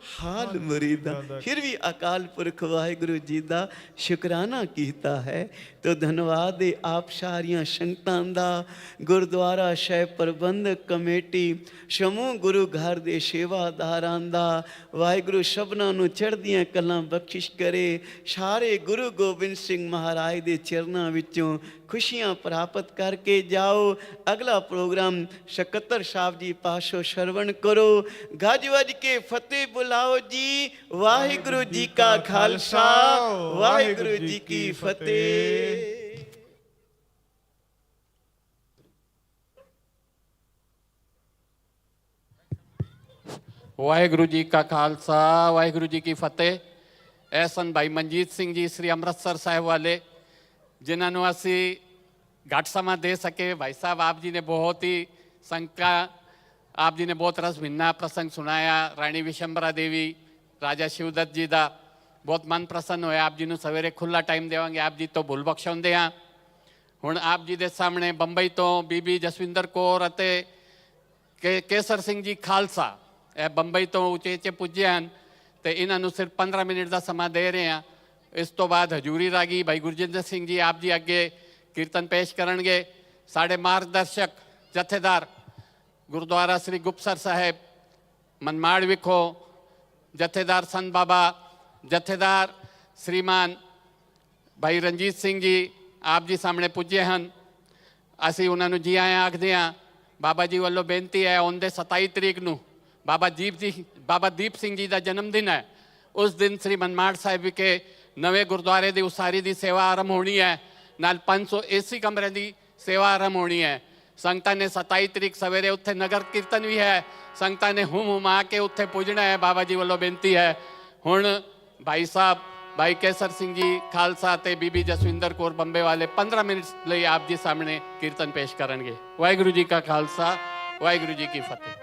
हाल मुरीदा। फिर भी अकाल पुरख वाहिगुरु जी का शुकराना कीता है। तो धन्यवाद है आप सारियां संगतां दा, गुरुद्वारा साहिब प्रबंधक कमेटी, समूह गुरु घर दे सेवादारां दा। वाहिगुरु सबना नूं चढ़दियां कलां बख्शिश करे। सारे गुरु गोबिंद सिंह महाराज दे चरनां विचों खुशियां प्राप्त करके जाओ। अगला प्रोग्राम सकत्तर साहब जी पासों श्रवण करो। गज वज के फतेह बुलाओ जी। वाहिगुरु जी का खालसा, वाहिगुरु जी की फतेह। वाहिगुरु जी का खालसा, वाहिगुरु जी की फतेह। ਐਸਨ ਭਾਈ ਮਨਜੀਤ ਸਿੰਘ ਜੀ ਸ੍ਰੀ ਅੰਮ੍ਰਿਤਸਰ ਸਾਹਿਬ ਵਾਲੇ, ਜਿਨ੍ਹਾਂ ਨੂੰ ਅਸੀਂ ਘੱਟ ਸਮਾਂ ਦੇ ਸਕੇ। ਭਾਈ ਸਾਹਿਬ ਆਪ ਜੀ ਨੇ ਬਹੁਤ ਹੀ ਸੰਗਤਾਂ, ਆਪ ਜੀ ਨੇ ਬਹੁਤ ਰਸ ਭਿੰਨਾ ਪ੍ਰਸੰਗ ਸੁਣਾਇਆ। ਰਾਣੀ ਵਿਸ਼ੰਬਰਾ ਦੇਵੀ, ਰਾਜਾ ਸ਼ਿਵਦੱਤ ਜੀ ਦਾ ਬਹੁਤ ਮਨ ਪ੍ਰਸੰਨ ਹੋਇਆ। ਆਪ ਜੀ ਨੂੰ ਸਵੇਰੇ ਖੁੱਲ੍ਹਾ ਟਾਈਮ ਦੇਵਾਂਗੇ। ਆਪ ਜੀ ਤੋਂ ਭੁੱਲ ਬਖਸ਼ਾਉਂਦੇ ਹਾਂ। ਹੁਣ ਆਪ ਜੀ ਦੇ ਸਾਹਮਣੇ ਬੰਬਈ ਤੋਂ ਬੀਬੀ ਜਸਵਿੰਦਰ ਕੌਰ ਅਤੇ ਕੇਸਰ ਸਿੰਘ ਜੀ ਖਾਲਸਾ, ਇਹ ਬੰਬਈ ਤੋਂ ਉਚੇਚੇ ਪੁੱਜੇ ਹਨ ਤੇ ਇਹਨਾਂ ਨੂੰ ਸਿਰਫ 15 ਮਿੰਟ ਦਾ ਸਮਾਂ ਦੇ ਰਹੇ ਹਾਂ। ਇਸ ਤੋਂ ਬਾਅਦ ਹਜੂਰੀ ਰਾਗੀ ਭਾਈ ਗੁਰਜਿੰਦਰ ਸਿੰਘ ਜੀ ਆਪ ਜੀ ਅੱਗੇ ਕੀਰਤਨ ਪੇਸ਼ ਕਰਨਗੇ। ਸਾਡੇ ਮਾਰਗਦਰਸ਼ਕ ਜਥੇਦਾਰ ਗੁਰਦੁਆਰਾ ਸ੍ਰੀ ਗੁਪਤਸਰ ਸਾਹਿਬ ਮਨਮਾੜ ਵਿਖੋਂ ਜਥੇਦਾਰ ਸੰਤ ਬਾਬਾ ਜਥੇਦਾਰ श्रीमान भाई रंजीत सिंह जी आप जी सामने पुजे हैं। असी उन्होंने जी आए आखते हैं। बाबा जी वालों बेनती है, आउंदे 27 तरीक नूं बाबा दीप सिंह जी का जन्मदिन है। उस दिन श्री मनमाड़ साहिब विखे नवे गुरुद्वारे की उसारी की सेवा आरंभ होनी है। नाल 500 AC कमरे की सेवा आरंभ होनी है। संगतां ने 27 तरीक सवेरे उत्थे नगर कीर्तन भी है। संगतां ने हुम हुमा के उत्थे पुजना है। बाबा जी वालों बेनती है। हुण भाई साहब भाई कैसर सिंह जी खालसा ते बीबी जसविंदर कौर बंबे वाले 15 मिनट लिए आप जी सामने कीर्तन पेश करेंगे। वाहिगुरु जी का खालसा, वाहिगुरु जी की फतेह।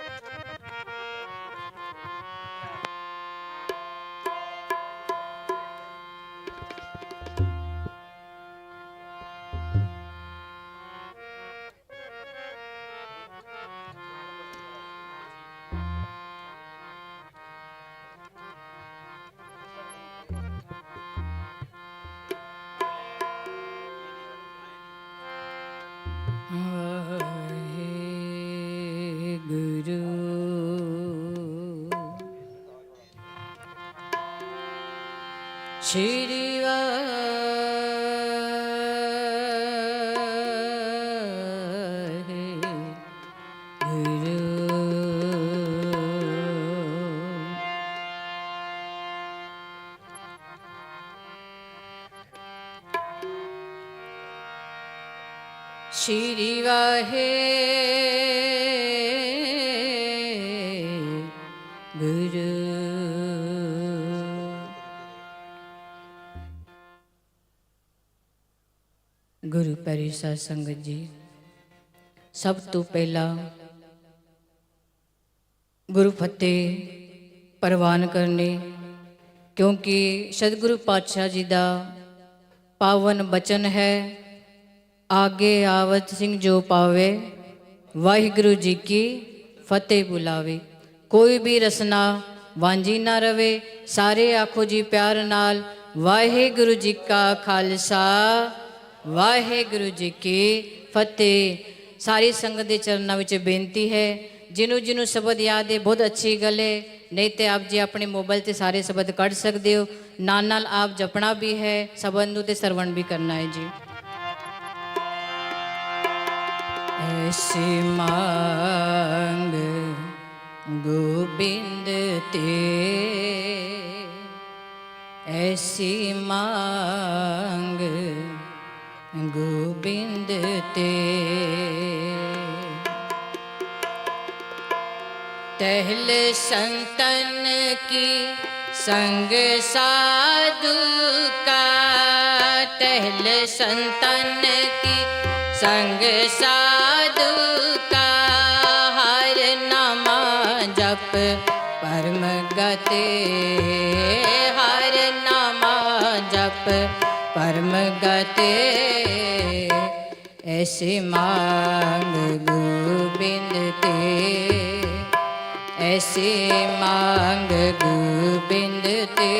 गुरु श्री श्री वाहे गुरु। गुरु प्यारी साध संगत जी, सब तो पहला गुरु फतेह परवान करने, क्योंकि सतगुरु पातशाह जी का पावन बचन है, आगे आवत सिंह जो पावे, वाहिगुरु जी की फतेह बुलावे। कोई भी रसना वांझी ना रवे, सारे आखो जी प्यार नाल, वाहिगुरु जी का खालसा, वाहिगुरु जी की फतेह। सारी संगत के चरणों में बेनती है, जिन्हों जिन्हों शब्द याद है बहुत अच्छी गल है, नहीं तो आप जी अपने मोबाइल से सारे शब्द कढ़ सकते हो, नाल आप जपना भी है, शब्द ते सरवण भी करना है जी। ऐसी मांग गोबिंद ते, ऐसी मांग गोबिंद ते, टहल संतन की संग साधु का, टहल संतन की संग साधु का, हर नामा जप परम गते, हर नामा जप परम गते। ऐसे मांग गोबिंद ते, ऐसे मांग गोबिंद ते,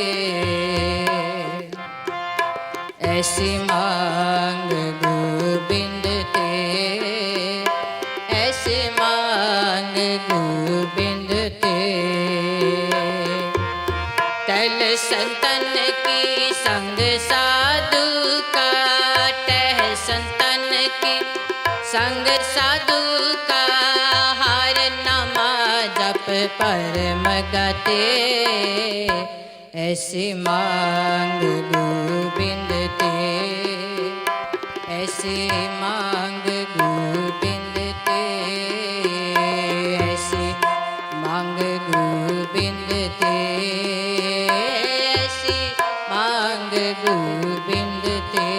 ऐसी मांग गोबिंद ते, ऐसी मांग गोबिंद ते। टहल संतन की संग साधु का, टहल संतन की संग साधु का, हर नामा जप परम गते। ऐसी मांग गोबिंद ते, ऐसी मांग गोबिंद ते, ऐसी मांग गोबिंद ते, ऐसी मांग गोबिंद ते।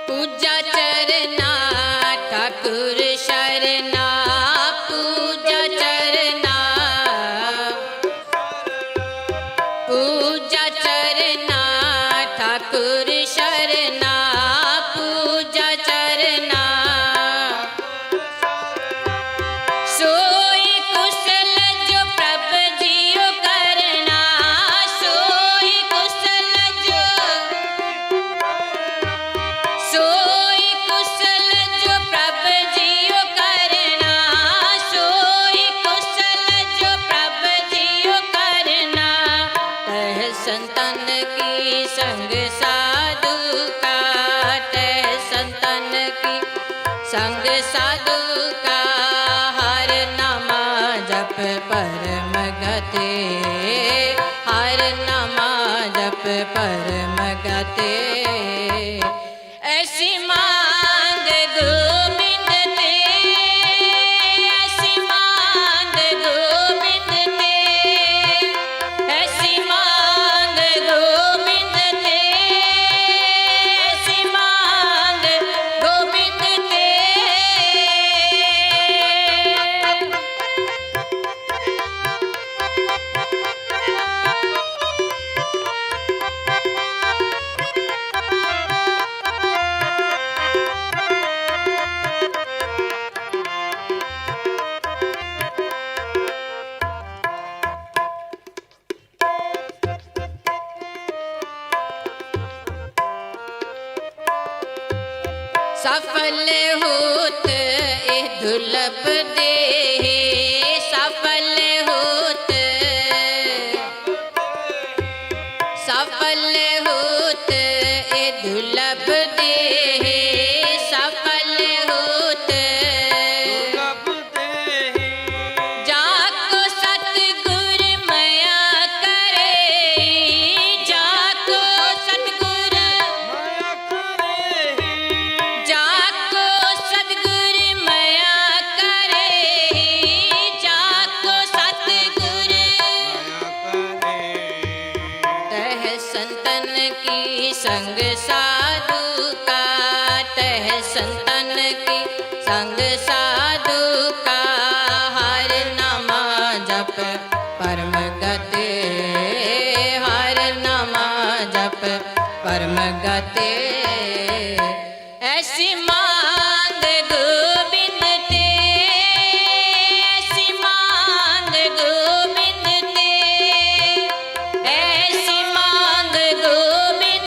पूजा चरना ठाकुर शरणा, पूजा चरना, पूजा चरना ठाकुर शरणा, पूजा चरना। सोई कुशल जो प्रभ जियो करना, सोई कुशल जो, सोई कुशल जो प्रभ जियो करना, सोई कुशल जो प्रभ जियो करना। टह संतन की संग साधु का, टह संतन की संग साधु का, हर नामा जप परम गते, हर नामा जप परम गते। फतेह। ऐसी मांग गोबिंद ते, ऐसी मांग गोबिंद ते, ऐसी मांग गोबिंद ते, ऐसी मांग गोबिंद ते। सफल होत ए दुर्लभ देह, सफल होत, सफल होत ए दुर्लभ देह, सफल होत। जाको सतगुर मया करे, जाको सतगुर, जाको सतगुर मया करे, जाको सतगुर। तह संतन की संग साधु का, तह संतन की संग साधु का।